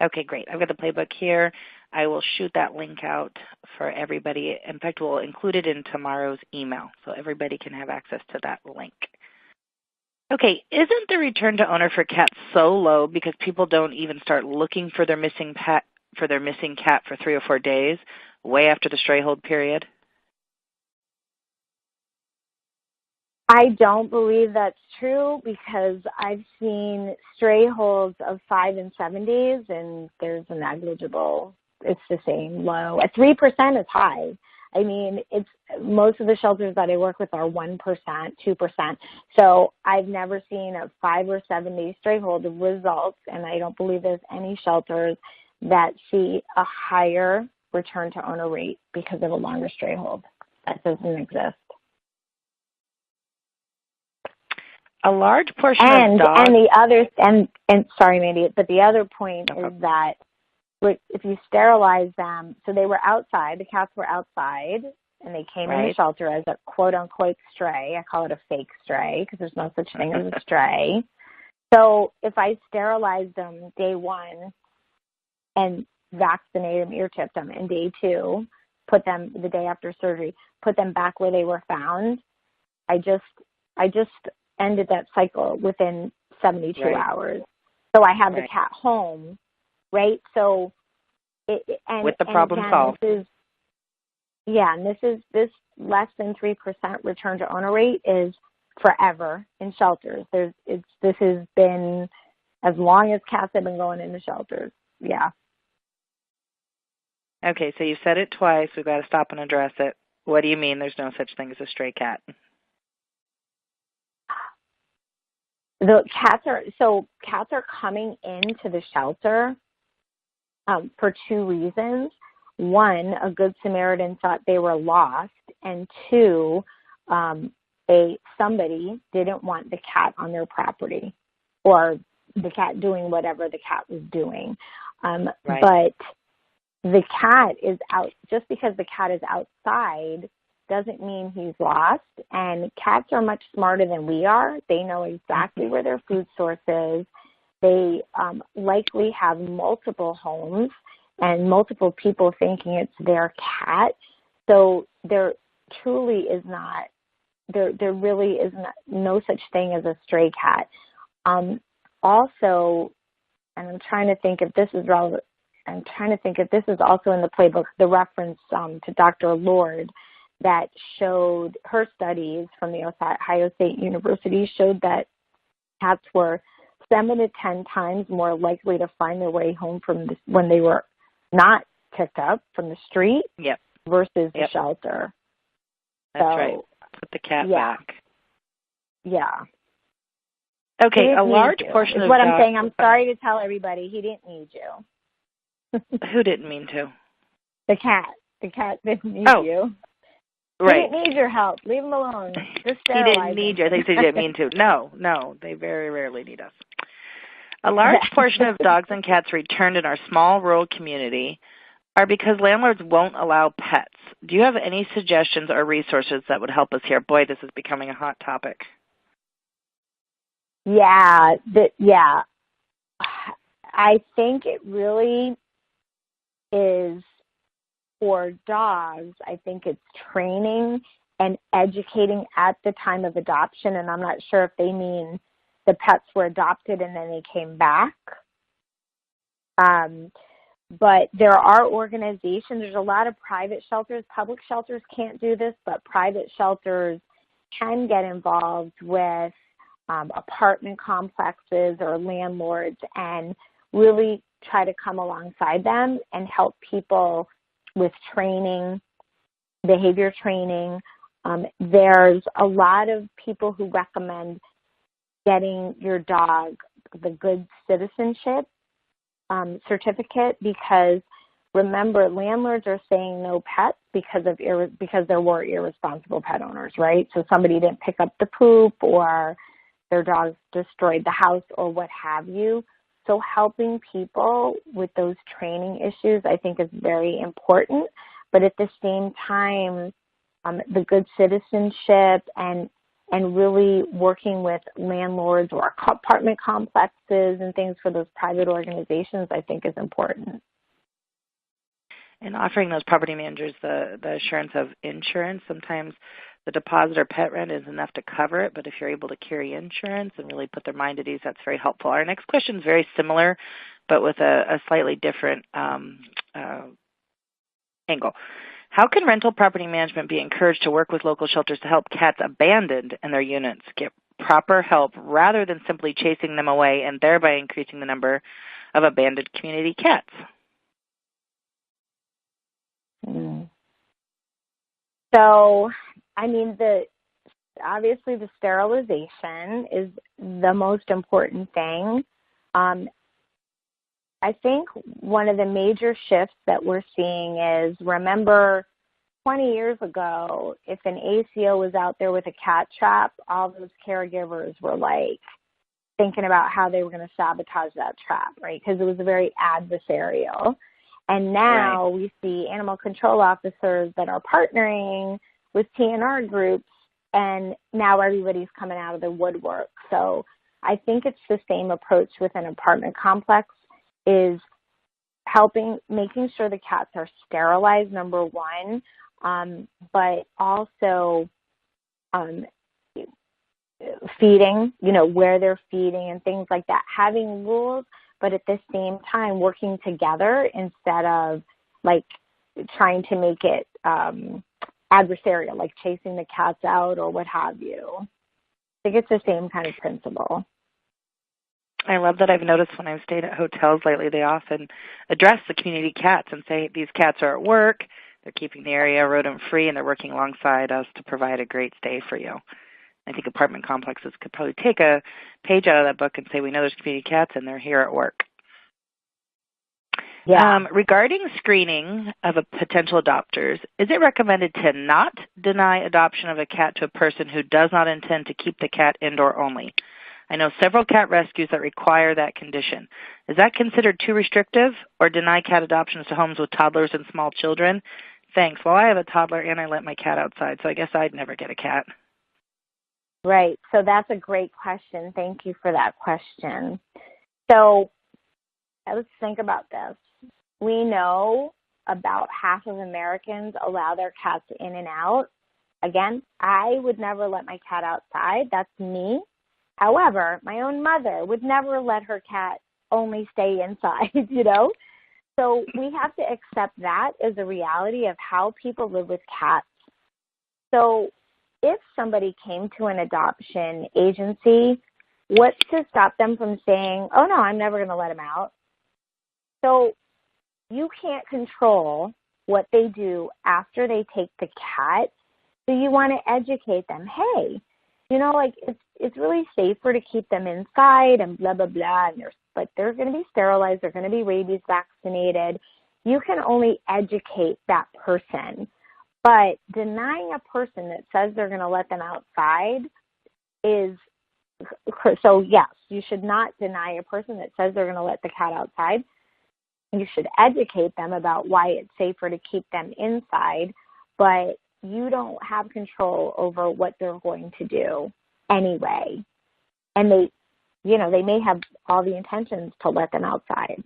Speaker 1: Okay, great. I've got the playbook here. I will shoot that link out for everybody. In fact, we'll include it in tomorrow's email so everybody can have access to that link. Okay, isn't the return to owner for cats so low because people don't even start looking for their missing cat for 3 or 4 days, way after the stray hold period?
Speaker 2: I don't believe that's true because I've seen stray holds of 5 and 7 days, and there's a negligible. It's the same low. At 3% is high. I mean, it's most of the shelters that I work with are 1%, 2%. So I've never seen a 5 or 7 day stray hold results, and I don't believe there's any shelters that see a higher return to owner rate because of a longer stray hold. That doesn't exist.
Speaker 1: A large portion
Speaker 2: of dogs. And sorry, Maddie, but the other point is that if you sterilize them, so they were outside, the cats were outside, and they came in the shelter as a quote-unquote stray. I call it a fake stray because there's no such thing as a stray. So if I sterilized them day 1 and vaccinated them, ear-tipped them, and day 2, put them the day after surgery, put them back where they were found, I just ended that cycle within 72 hours. So I had the cat home. Right, so
Speaker 1: with the problem solved.
Speaker 2: And this less than 3% return to owner rate is forever in shelters. This has been as long as cats have been going into shelters. Yeah.
Speaker 1: Okay, so you said it twice. We've got to stop and address it. What do you mean? There's no such thing as a stray cat?
Speaker 2: Cats are coming into the shelter. For 2 reasons. 1, a good Samaritan thought they were lost, and 2, somebody didn't want the cat on their property or the cat doing whatever the cat was doing. But the cat is out. Just because the cat is outside doesn't mean he's lost, and cats are much smarter than we are. They know exactly where their food source is. They likely have multiple homes and multiple people thinking it's their cat. So there truly is not, there really is no such thing as a stray cat. Also, and I'm trying to think if this is relevant, I'm trying to think if this is also in the playbook, the reference to Dr. Lord that showed her studies from the Ohio State University showed that cats were 7 to 10 times more likely to find their way home when they were not picked up from the street versus the shelter.
Speaker 1: That's right. Put the cat back.
Speaker 2: Yeah.
Speaker 1: Okay, a large portion of
Speaker 2: what I'm saying. I'm sorry to tell everybody he didn't need you.
Speaker 1: Who didn't mean to?
Speaker 2: The cat. The cat didn't need you.
Speaker 1: Right.
Speaker 2: He didn't need your help. Leave him alone. Just
Speaker 1: he didn't need you. I think he didn't mean to. No, they very rarely need us. A large portion of dogs and cats returned in our small rural community are because landlords won't allow pets. Do you have any suggestions or resources that would help us here? Boy, this is becoming a hot topic.
Speaker 2: Yeah. I think it really is for dogs. I think it's training and educating at the time of adoption, and I'm not sure if they mean the pets were adopted and then they came back. But there are organizations, there's a lot of private shelters. Public shelters can't do this, but private shelters can get involved with apartment complexes or landlords and really try to come alongside them and help people with training, behavior training. There's a lot of people who recommend getting your dog the good citizenship certificate, because remember, landlords are saying no pets because there were irresponsible pet owners, right? So somebody didn't pick up the poop or their dogs destroyed the house or what have you. So helping people with those training issues, I think, is very important. But at the same time, the good citizenship and really working with landlords or apartment complexes and things for those private organizations, I think, is important.
Speaker 1: And offering those property managers the assurance of insurance. Sometimes the deposit or pet rent is enough to cover it, but if you're able to carry insurance and really put their mind at ease, that's very helpful. Our next question is very similar, but with a slightly different angle. How can rental property management be encouraged to work with local shelters to help cats abandoned in their units get proper help rather than simply chasing them away and thereby increasing the number of abandoned community cats?
Speaker 2: So, I mean, obviously the sterilization is the most important thing. I think one of the major shifts that we're seeing is, remember 20 years ago, if an ACO was out there with a cat trap, all those caregivers were like thinking about how they were going to sabotage that trap, right? Because it was very adversarial. And now we see animal control officers that are partnering with TNR groups, and now everybody's coming out of the woodwork. So I think it's the same approach with an apartment complex, is making sure the cats are sterilized, number one, but also feeding, where they're feeding and things like that, having rules, but at the same time working together instead of like trying to make it adversarial, like chasing the cats out or what have you. I think it's the same kind of principle.
Speaker 1: I love that. I've noticed when I've stayed at hotels lately, they often address the community cats and say, these cats are at work, they're keeping the area rodent-free, and they're working alongside us to provide a great stay for you. I think apartment complexes could probably take a page out of that book and say, we know there's community cats and they're here at work.
Speaker 2: Yeah.
Speaker 1: Regarding screening of potential adopters, is it recommended to not deny adoption of a cat to a person who does not intend to keep the cat indoor only? I know several cat rescues that require that condition. Is that considered too restrictive, or deny cat adoptions to homes with toddlers and small children? Thanks. Well, I have a toddler and I let my cat outside, so I guess I'd never get a cat.
Speaker 2: Right. So that's a great question. Thank you for that question. So let's think about this. We know about half of Americans allow their cats in and out. Again, I would never let my cat outside. That's me. However, my own mother would never let her cat only stay inside, So we have to accept that as a reality of how people live with cats. So if somebody came to an adoption agency, what's to stop them from saying, oh, no, I'm never going to let him out? So you can't control what they do after they take the cat. So you want to educate them. Hey, it's really safer to keep them inside and blah, blah, blah. But they're going to be sterilized. They're going to be rabies vaccinated. You can only educate that person. But denying a person that says they're going to let them outside is So yes, you should not deny a person that says they're going to let the cat outside. You should educate them about why it's safer to keep them inside, but you don't have control over what they're going to do anyway. And they may have all the intentions to let them outside.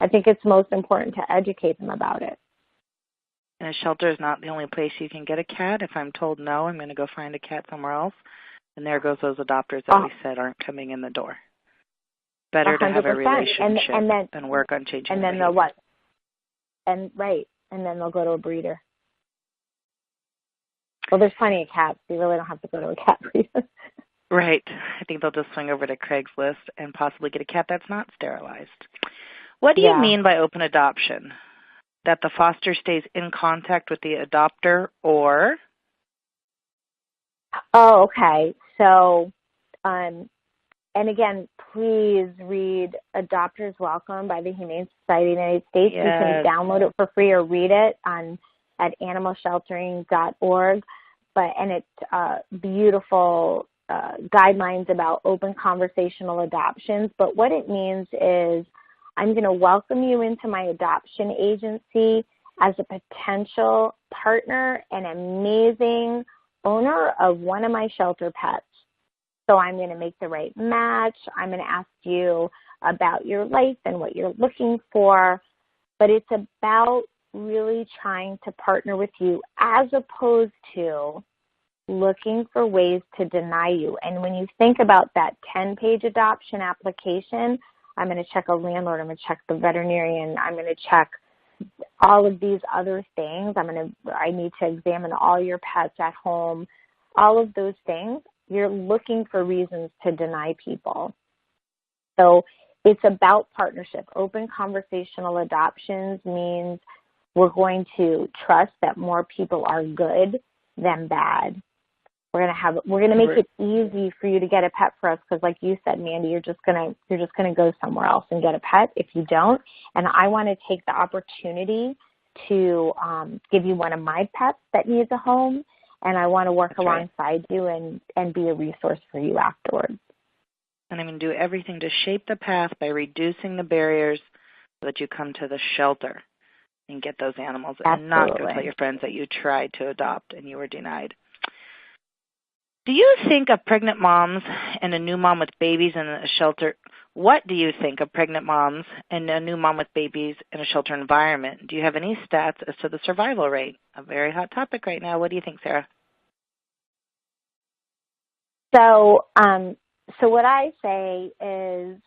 Speaker 2: I think it's most important to educate them about it.
Speaker 1: And a shelter is not the only place you can get a cat. If I'm told no, I'm going to go find a cat somewhere else. And there goes those adopters that we said aren't coming in the door. Better 100%. To have a relationship than work on changing
Speaker 2: and then
Speaker 1: behavior.
Speaker 2: They'll what? And then they'll go to a breeder. Well, there's plenty of cats. You really don't have to go to a cat breeder.
Speaker 1: Right. I think they'll just swing over to Craigslist and possibly get a cat that's not sterilized. What do you mean by open adoption? That the foster stays in contact with the adopter or?
Speaker 2: Oh, okay. So, and again, please read Adopters Welcome by the Humane Society of the United States. Yes. You can download it for free or read it at animalsheltering.org. And it's beautiful guidelines about open conversational adoptions. But what it means is I'm going to welcome you into my adoption agency as a potential partner and amazing owner of one of my shelter pets. So I'm going to make the right match. I'm going to ask you about your life and what you're looking for. But it's about really trying to partner with you as opposed to looking for ways to deny you. And when you think about that 10-page adoption application, I'm going to check a landlord, I'm going to check the veterinarian, I'm going to check all of these other things. I need to examine all your pets at home, all of those things. You're looking for reasons to deny people. So it's about partnership. Open conversational adoptions means we're going to trust that more people are good than bad. We're going to make it easy for you to get a pet for us because, like you said, Mandy, you're just going to go somewhere else and get a pet if you don't. And I want to take the opportunity to give you one of my pets that needs a home, and I want to work alongside you and be a resource for you afterwards.
Speaker 1: And I'm going to do everything to shape the path by reducing the barriers so that you come to the shelter and get those animals. Absolutely. And not go tell your friends that you tried to adopt and you were denied. Do you think of pregnant moms and a new mom with babies in a shelter? What do you think of pregnant moms and a new mom with babies in a shelter environment? Do you have any stats as to the survival rate? A very hot topic right now. What do you think, Sara?
Speaker 2: So what I say is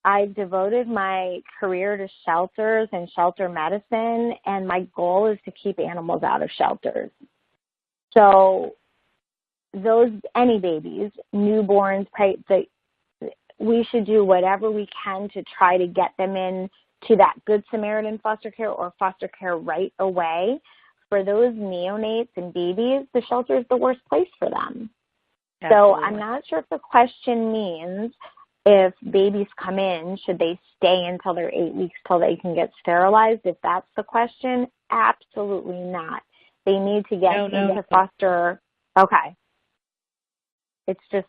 Speaker 2: I've devoted my career to shelters and shelter medicine, and my goal is to keep animals out of shelters. So any babies, newborns, we should do whatever we can to try to get them in to that Good Samaritan foster care or foster care right away. For those neonates and babies, the shelter is the worst place for them. Absolutely. So I'm not sure if the question means if babies come in, should they stay until they're 8 weeks till they can get sterilized? If that's the question, absolutely not. They need to get into foster. Okay. It's just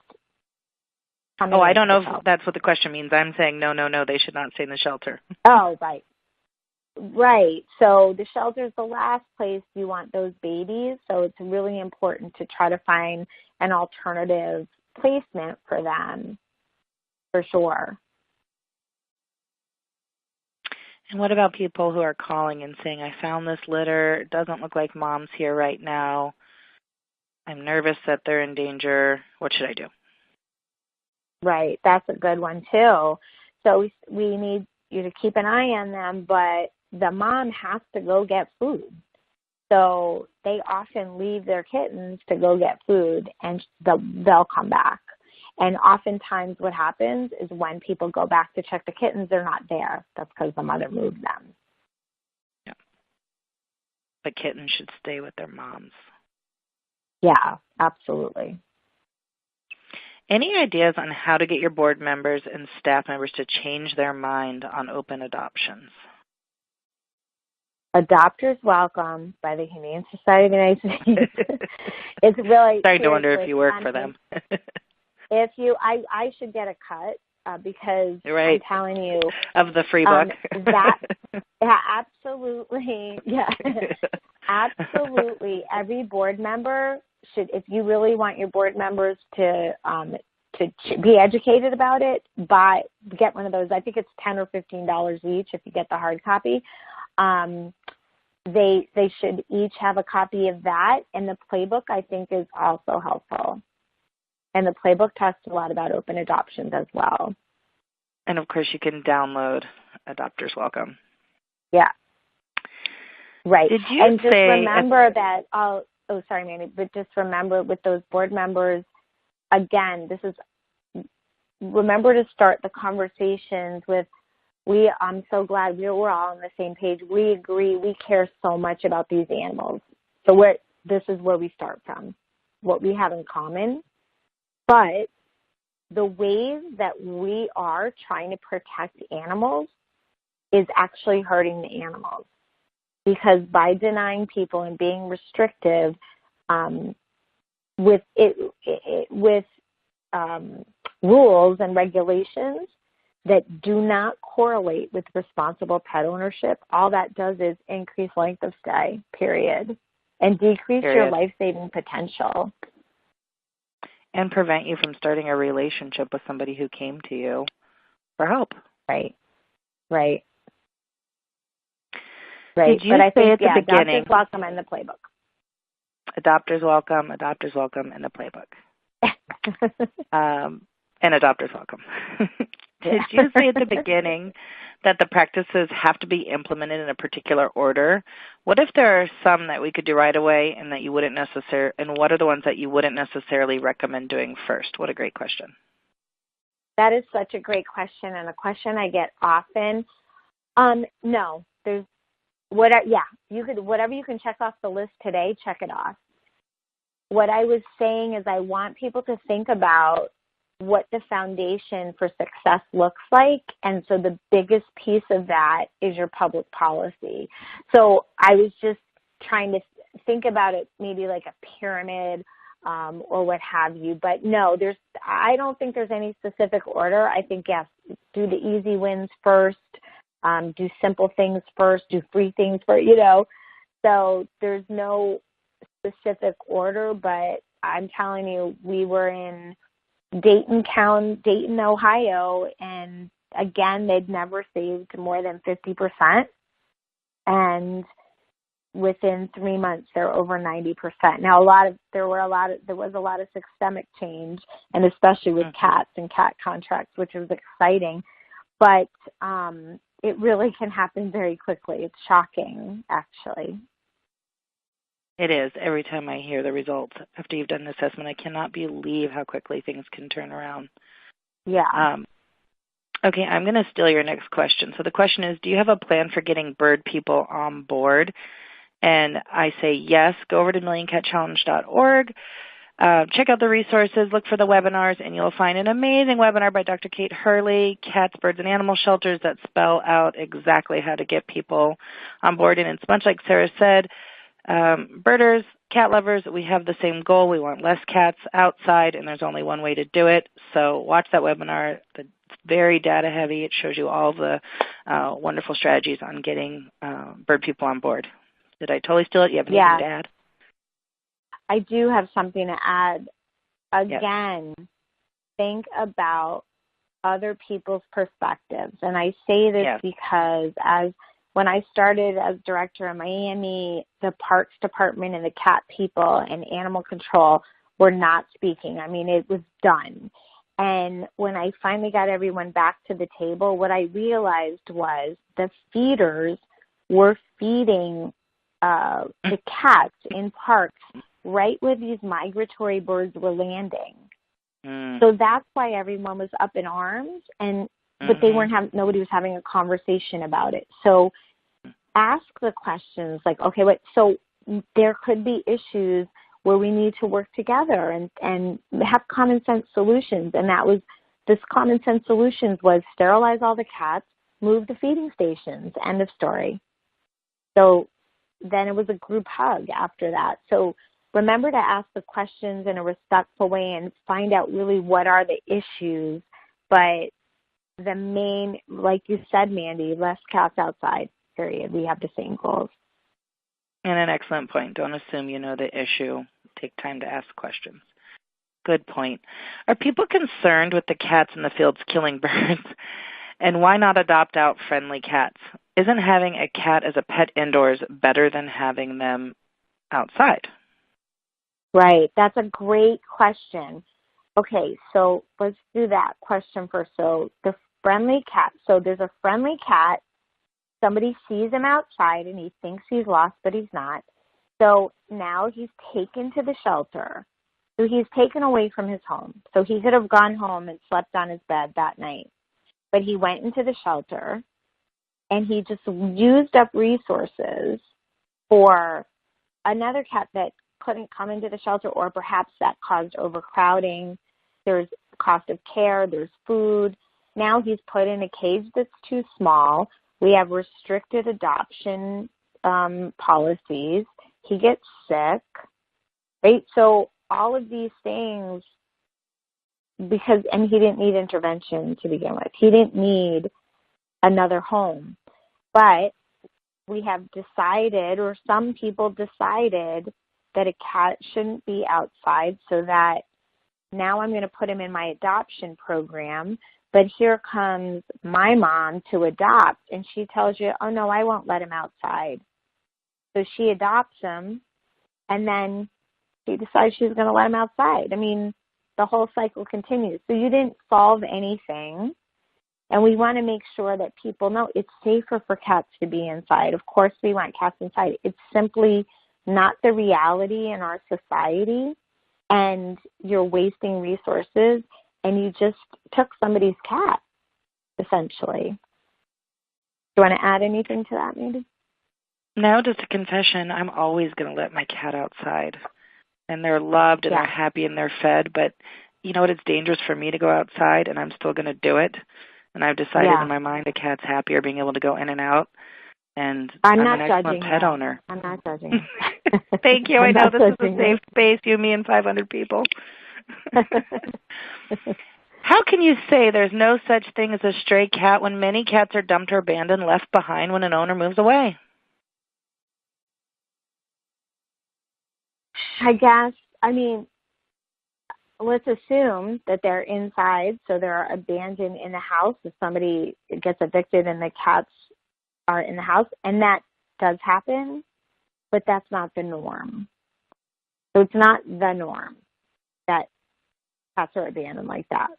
Speaker 1: I don't know if that's what the question means. I'm saying no, they should not stay in the shelter.
Speaker 2: Oh, right. Right. So the shelter is the last place you want those babies, so it's really important to try to find an alternative placement for them, for sure.
Speaker 1: And what about people who are calling and saying, I found this litter, it doesn't look like mom's here right now, I'm nervous that they're in danger, what should I do?
Speaker 2: Right, that's a good one too. So we need you to keep an eye on them, but the mom has to go get food. So they often leave their kittens to go get food, and they'll come back. And oftentimes what happens is when people go back to check the kittens, they're not there. That's because the mother moved them.
Speaker 1: Yeah. The kittens should stay with their moms.
Speaker 2: Yeah, absolutely.
Speaker 1: Any ideas on how to get your board members and staff members to change their mind on open adoptions?
Speaker 2: Adopters Welcome by the Humane Society of the United States. It's really
Speaker 1: starting to wonder if you work for them.
Speaker 2: I should get a cut because I'm telling you.
Speaker 1: Of the free book.
Speaker 2: Absolutely. Yeah. Absolutely. Every board member should, if you really want your board members to be educated about it, get one of those. I think it's $10 or $15 each if you get the hard copy. They should each have a copy of that, and the playbook I think is also helpful. And the playbook talks a lot about open adoptions as well.
Speaker 1: And of course, you can download Adopters Welcome.
Speaker 2: Yeah. Right.
Speaker 1: Did you
Speaker 2: and just remember that, sorry, Maddie, but just remember with those board members, again, remember to start the conversations with, I'm so glad we're all on the same page. We agree. We care so much about these animals. So this is where we start from, what we have in common. But the ways that we are trying to protect animals is actually hurting the animals. Because by denying people and being restrictive with rules and regulations that do not correlate with responsible pet ownership, all that does is increase length of stay, period, and decrease your life-saving potential.
Speaker 1: And prevent you from starting a relationship with somebody who came to you for help.
Speaker 2: Right. Right.
Speaker 1: Did you say at the beginning?
Speaker 2: Adopters Welcome in the playbook.
Speaker 1: Adopters Welcome in the playbook. And Adopters Welcome. Did you say at the beginning that the practices have to be implemented in a particular order? What if there are some that we could do right away and that you wouldn't necessarily, and what are the ones that you wouldn't necessarily recommend doing first? What a great question.
Speaker 2: That is such a great question, and a question I get often. No, there's whatever you can check off the list today, check it off. What I was saying is I want people to think about what the foundation for success looks like. And so the biggest piece of that is your public policy. So I was just trying to think about it maybe like a pyramid or what have you. But no, I don't think there's any specific order. I think, yes, do the easy wins first, do simple things first, do free things first, So there's no specific order, but I'm telling you, we were in Dayton, Ohio, and again, they'd never saved more than 50%. And within 3 months, they're over 90%. Now, there was a lot of systemic change, and especially with cats and cat contracts, which was exciting. But it really can happen very quickly. It's shocking, actually.
Speaker 1: It is. Every time I hear the results after you've done the assessment, I cannot believe how quickly things can turn around.
Speaker 2: Yeah.
Speaker 1: Okay, I'm going to steal your next question. So the question is, do you have a plan for getting bird people on board? And I say yes. Go over to millioncatchallenge.org. Check out the resources, look for the webinars, and you'll find an amazing webinar by Dr. Kate Hurley, Cats, Birds, and Animal Shelters, that spell out exactly how to get people on board. And it's much like Sara said, birders, cat lovers, we have the same goal. We want less cats outside, and there's only one way to do it. So watch that webinar. It's very data heavy. It shows you all the wonderful strategies on getting bird people on board. Did I totally steal it? You have anything to add?
Speaker 2: I do have something to add. Again, think about other people's perspectives. And I say this because when I started as director in Miami, the parks department and the cat people and animal control were not speaking. I mean, it was done. And when I finally got everyone back to the table, what I realized was the feeders were feeding the cats in parks right where these migratory birds were landing. So that's why everyone was up in arms, but they weren't nobody was having a conversation about it. So ask the questions like, okay, so there could be issues where we need to work together and have common sense solutions. And this common sense solutions was sterilize all the cats, move the feeding stations, end of story. So then it was a group hug after that. So remember to ask the questions in a respectful way and find out really what are the issues. But the main, like you said, Mandy, less cats outside, period. We have the same goals.
Speaker 1: And an excellent point. Don't assume you know the issue. Take time to ask questions. Good point. Are people concerned with the cats in the fields killing birds? And why not adopt out friendly cats? Isn't having a cat as a pet indoors better than having them outside?
Speaker 2: Right. That's a great question. Okay, so let's do that question first. So the friendly cat. So there's a friendly cat. Somebody sees him outside and he thinks he's lost, but he's not. So now he's taken to the shelter. So he's taken away from his home. So he could have gone home and slept on his bed that night. But he went into the shelter and he just used up resources for another cat that couldn't come into the shelter, or perhaps that caused overcrowding. There's cost of care, there's food. Now he's put in a cage that's too small. We have restricted adoption policies. He gets sick, right? So all of these things, and he didn't need intervention to begin with. He didn't need another home. But we have decided, or some people decided, that a cat shouldn't be outside, so that now I'm going to put him in my adoption program. But here comes my mom to adopt, and she tells you, oh, no, I won't let him outside. So she adopts him, and then she decides she's going to let him outside. I mean, the whole cycle continues. So you didn't solve anything. And we want to make sure that people know it's safer for cats to be inside. Of course, we want cats inside. It's simply not the reality in our society, and you're wasting resources, and you just took somebody's cat, essentially. Do you want to add anything to that, maybe?
Speaker 1: No, just a confession. I'm always going to let my cat outside. And they're loved and they're happy and they're fed. But you know what? It's dangerous for me to go outside, and I'm still going to do it. And I've decided in my mind a cat's happier being able to go in and out. And I'm an excellent pet owner.
Speaker 2: I'm not judging.
Speaker 1: Thank you. I know this is a safe space, you, me, and 500 people. How can you say there's no such thing as a stray cat when many cats are dumped or abandoned, left behind when an owner moves away?
Speaker 2: I guess, let's assume that they're inside, so they're abandoned in the house if somebody gets evicted and the cats are in the house, and that does happen, but that's not the norm. So it's not the norm that cats are abandoned like that.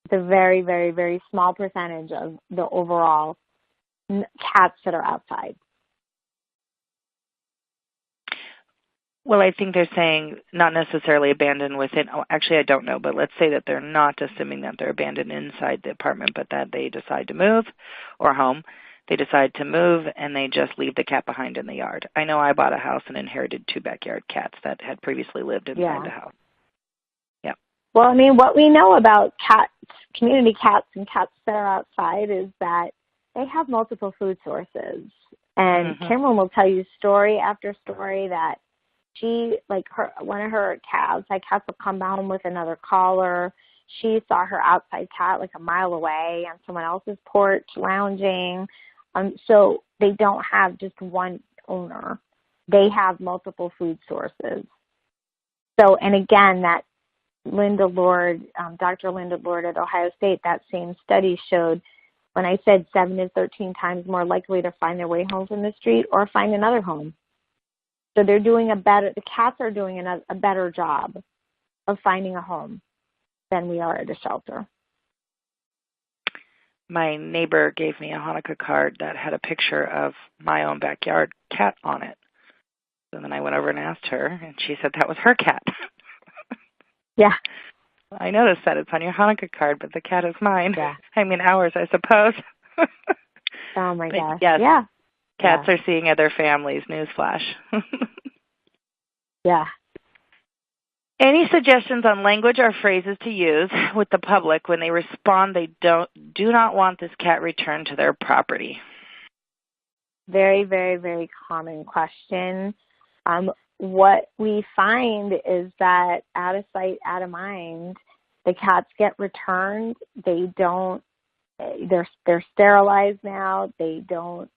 Speaker 2: It's a very, very, very small percentage of the overall cats that are outside.
Speaker 1: Well, I think they're saying not necessarily abandoned within. Oh, actually, I don't know, but let's say that they're not assuming that they're abandoned inside the apartment, but that they decide to move, or home. They decide to move, and they just leave the cat behind in the yard. I know I bought a house and inherited 2 backyard cats that had previously lived inside the house. Yeah.
Speaker 2: Well, what we know about cats, community cats and cats that are outside, is that they have multiple food sources. And Cameron will tell you story after story that one of her cats will come home with another collar. She saw her outside cat like a mile away on someone else's porch lounging. So they don't have just one owner. They have multiple food sources. So, and again, that Linda Lord, Dr. Linda Lord at Ohio State, that same study showed, when I said 7 to 13 times more likely to find their way home from the street or find another home. So they're doing the cats are doing a better job of finding a home than we are at a shelter.
Speaker 1: My neighbor gave me a Hanukkah card that had a picture of my own backyard cat on it. So then I went over and asked her, and she said that was her cat.
Speaker 2: Yeah.
Speaker 1: I noticed that it's on your Hanukkah card, but the cat is mine.
Speaker 2: Yeah.
Speaker 1: Ours, I suppose.
Speaker 2: Oh, my gosh.
Speaker 1: Yes.
Speaker 2: Yeah.
Speaker 1: Cats are seeing other families. Newsflash.
Speaker 2: Yeah.
Speaker 1: Any suggestions on language or phrases to use with the public when they respond they do not want this cat returned to their property?
Speaker 2: Very, very, very common question. what we find is that out of sight, out of mind, the cats get returned. They don't, they're sterilized now. They don't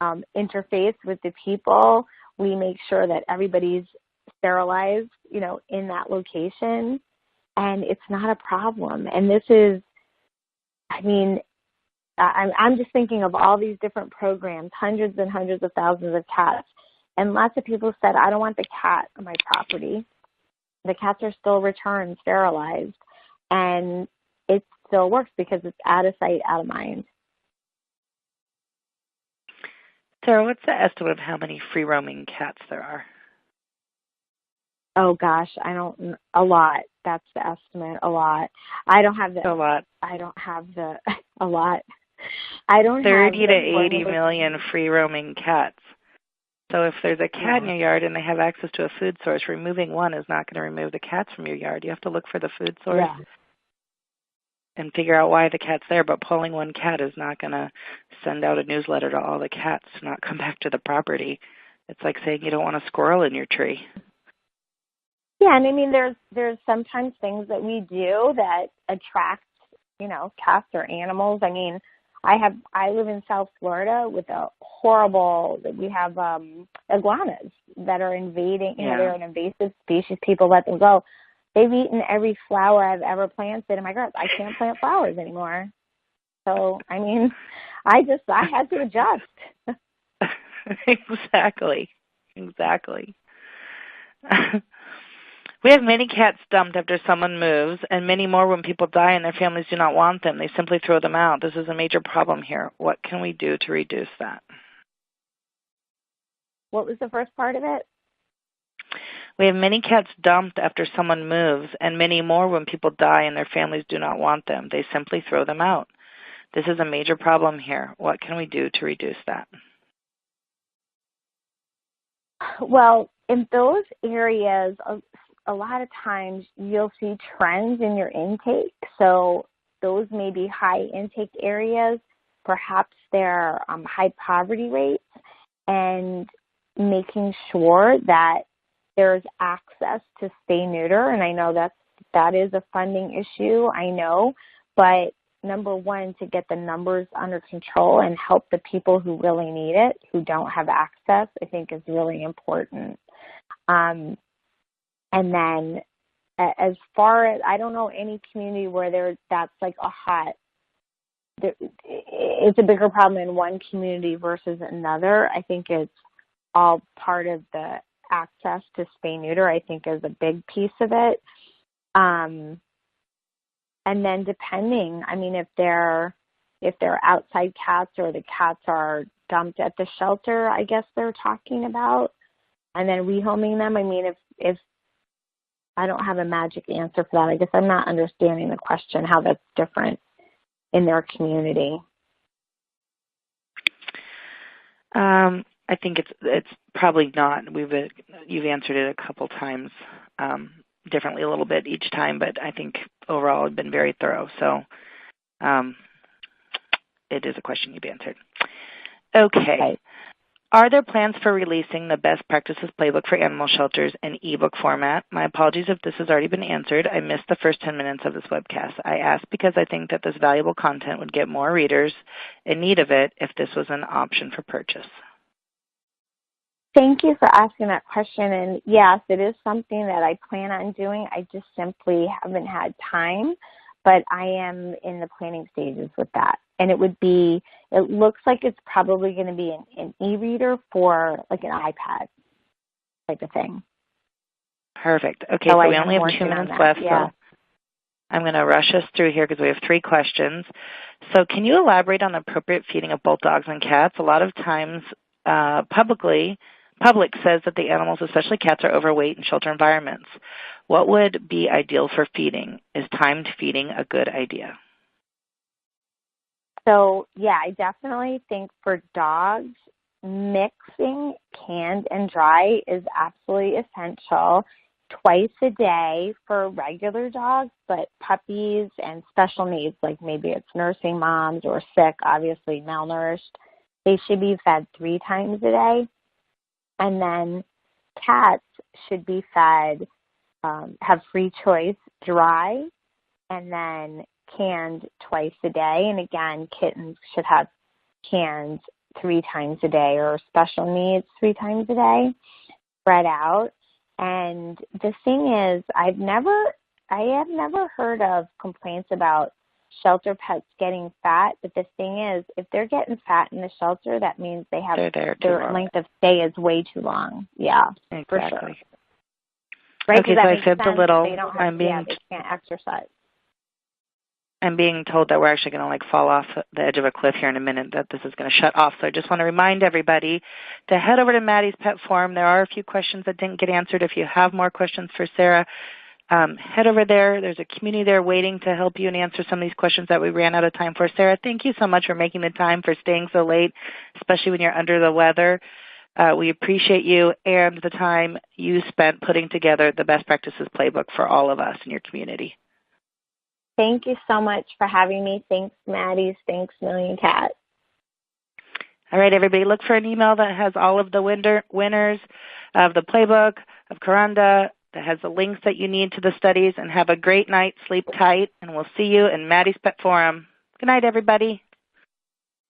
Speaker 2: interface with the people. We make sure that everybody's sterilized, in that location, and it's not a problem. And this is, I'm just thinking of all these different programs, hundreds and hundreds of thousands of cats, and lots of people said, I don't want the cat on my property. The cats are still returned, sterilized, and it still works because it's out of sight, out of mind.
Speaker 1: Sara, what's the estimate of how many free-roaming cats there are?
Speaker 2: Oh gosh, a lot. That's the estimate, a lot. I don't have
Speaker 1: a lot.
Speaker 2: I don't have a lot. I don't
Speaker 1: 30
Speaker 2: have
Speaker 1: to 80 million free-roaming cats. So if there's a cat in your yard and they have access to a food source, removing one is not going to remove the cats from your yard. You have to look for the food source and figure out why the cat's there. But pulling one cat is not going to send out a newsletter to all the cats to not come back to the property. It's like saying you don't want a squirrel in your tree.
Speaker 2: Yeah, and there's sometimes things that we do that attract, cats or animals. I live in South Florida with we have iguanas that are invading, they're an invasive species. People let them go. They've eaten every flower I've ever planted in my garden. I can't plant flowers anymore. So, I had to adjust.
Speaker 1: Exactly. We have many cats dumped after someone moves, and many more when people die and their families do not want them. They simply throw them out. This is a major problem here. What can we do to reduce that?
Speaker 2: What was the first part of it?
Speaker 1: We have many cats dumped after someone moves, and many more when people die and their families do not want them. They simply throw them out. This is a major problem here. What can we do to reduce that?
Speaker 2: Well, in those areas, a lot of times you'll see trends in your intake. So those may be high intake areas. Perhaps they're high poverty rates, and making sure that there's access to spay neuter. And I know that is a funding issue, I know. But number one, to get the numbers under control and help the people who really need it, who don't have access, I think is really important. And then as far as, I don't know any community where that's like it's a bigger problem in one community versus another. I think it's all part of the access to spay neuter, I think, is a big piece of it. And then depending, if they're outside cats or the cats are dumped at the shelter, I guess they're talking about, and then rehoming them. If I don't have a magic answer for that. I guess I'm not understanding the question, how that's different in their community.
Speaker 1: I think it's probably not. You've answered it a couple times, differently a little bit each time, but I think overall I've been very thorough. So it is a question you've answered. Okay. Are there plans for releasing the Best Practices Playbook for Animal Shelters in ebook format? My apologies if this has already been answered. I missed the first 10 minutes of this webcast. I asked because I think that this valuable content would get more readers in need of it if this was an option for purchase.
Speaker 2: Thank you for asking that question. And yes, it is something that I plan on doing. I just simply haven't had time, but I am in the planning stages with that. And it looks like it's probably going to be an e-reader for like an iPad type of thing.
Speaker 1: Perfect. Okay, so we only have 2 minutes left, so I'm going to rush us through here because we have 3 questions. So can you elaborate on the appropriate feeding of both dogs and cats? A lot of times public says that the animals, especially cats, are overweight in shelter environments. What would be ideal for feeding? Is timed feeding a good idea?
Speaker 2: So, yeah, I definitely think for dogs, mixing canned and dry is absolutely essential. Twice a day for regular dogs, but puppies and special needs, like maybe it's nursing moms or sick, obviously malnourished, they should be fed 3 times a day. And then cats, should be fed, have free choice, dry, and then canned twice a day. And again, kittens should have canned 3 times a day, or special needs 3 times a day, spread out. And the thing is, I have never heard of complaints about shelter pets getting fat, but the thing is, if they're getting fat in the shelter, that means they have their length of stay is way too long. Yeah,
Speaker 1: exactly.
Speaker 2: For sure. Right,
Speaker 1: okay, so I said the little.
Speaker 2: They can't exercise.
Speaker 1: I'm being told that we're actually going to fall off the edge of a cliff here in a minute, that this is going to shut off. So I just want to remind everybody to head over to Maddie's Pet Forum. There are a few questions that didn't get answered. If you have more questions for Sara, head over there. There's a community there waiting to help you and answer some of these questions that we ran out of time for. Sara, thank you so much for making the time, for staying so late, especially when you're under the weather. We appreciate you and the time you spent putting together the Best Practices Playbook for all of us in your community.
Speaker 2: Thank you so much for having me. Thanks, Maddie. Thanks, Million Cat.
Speaker 1: All right, everybody, look for an email that has all of the winners of the playbook, of Kuranda, that has the links that you need to the studies, and have a great night. Sleep tight, and we'll see you in Maddie's Pet Forum. Good night, everybody.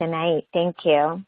Speaker 2: Good night. Thank you.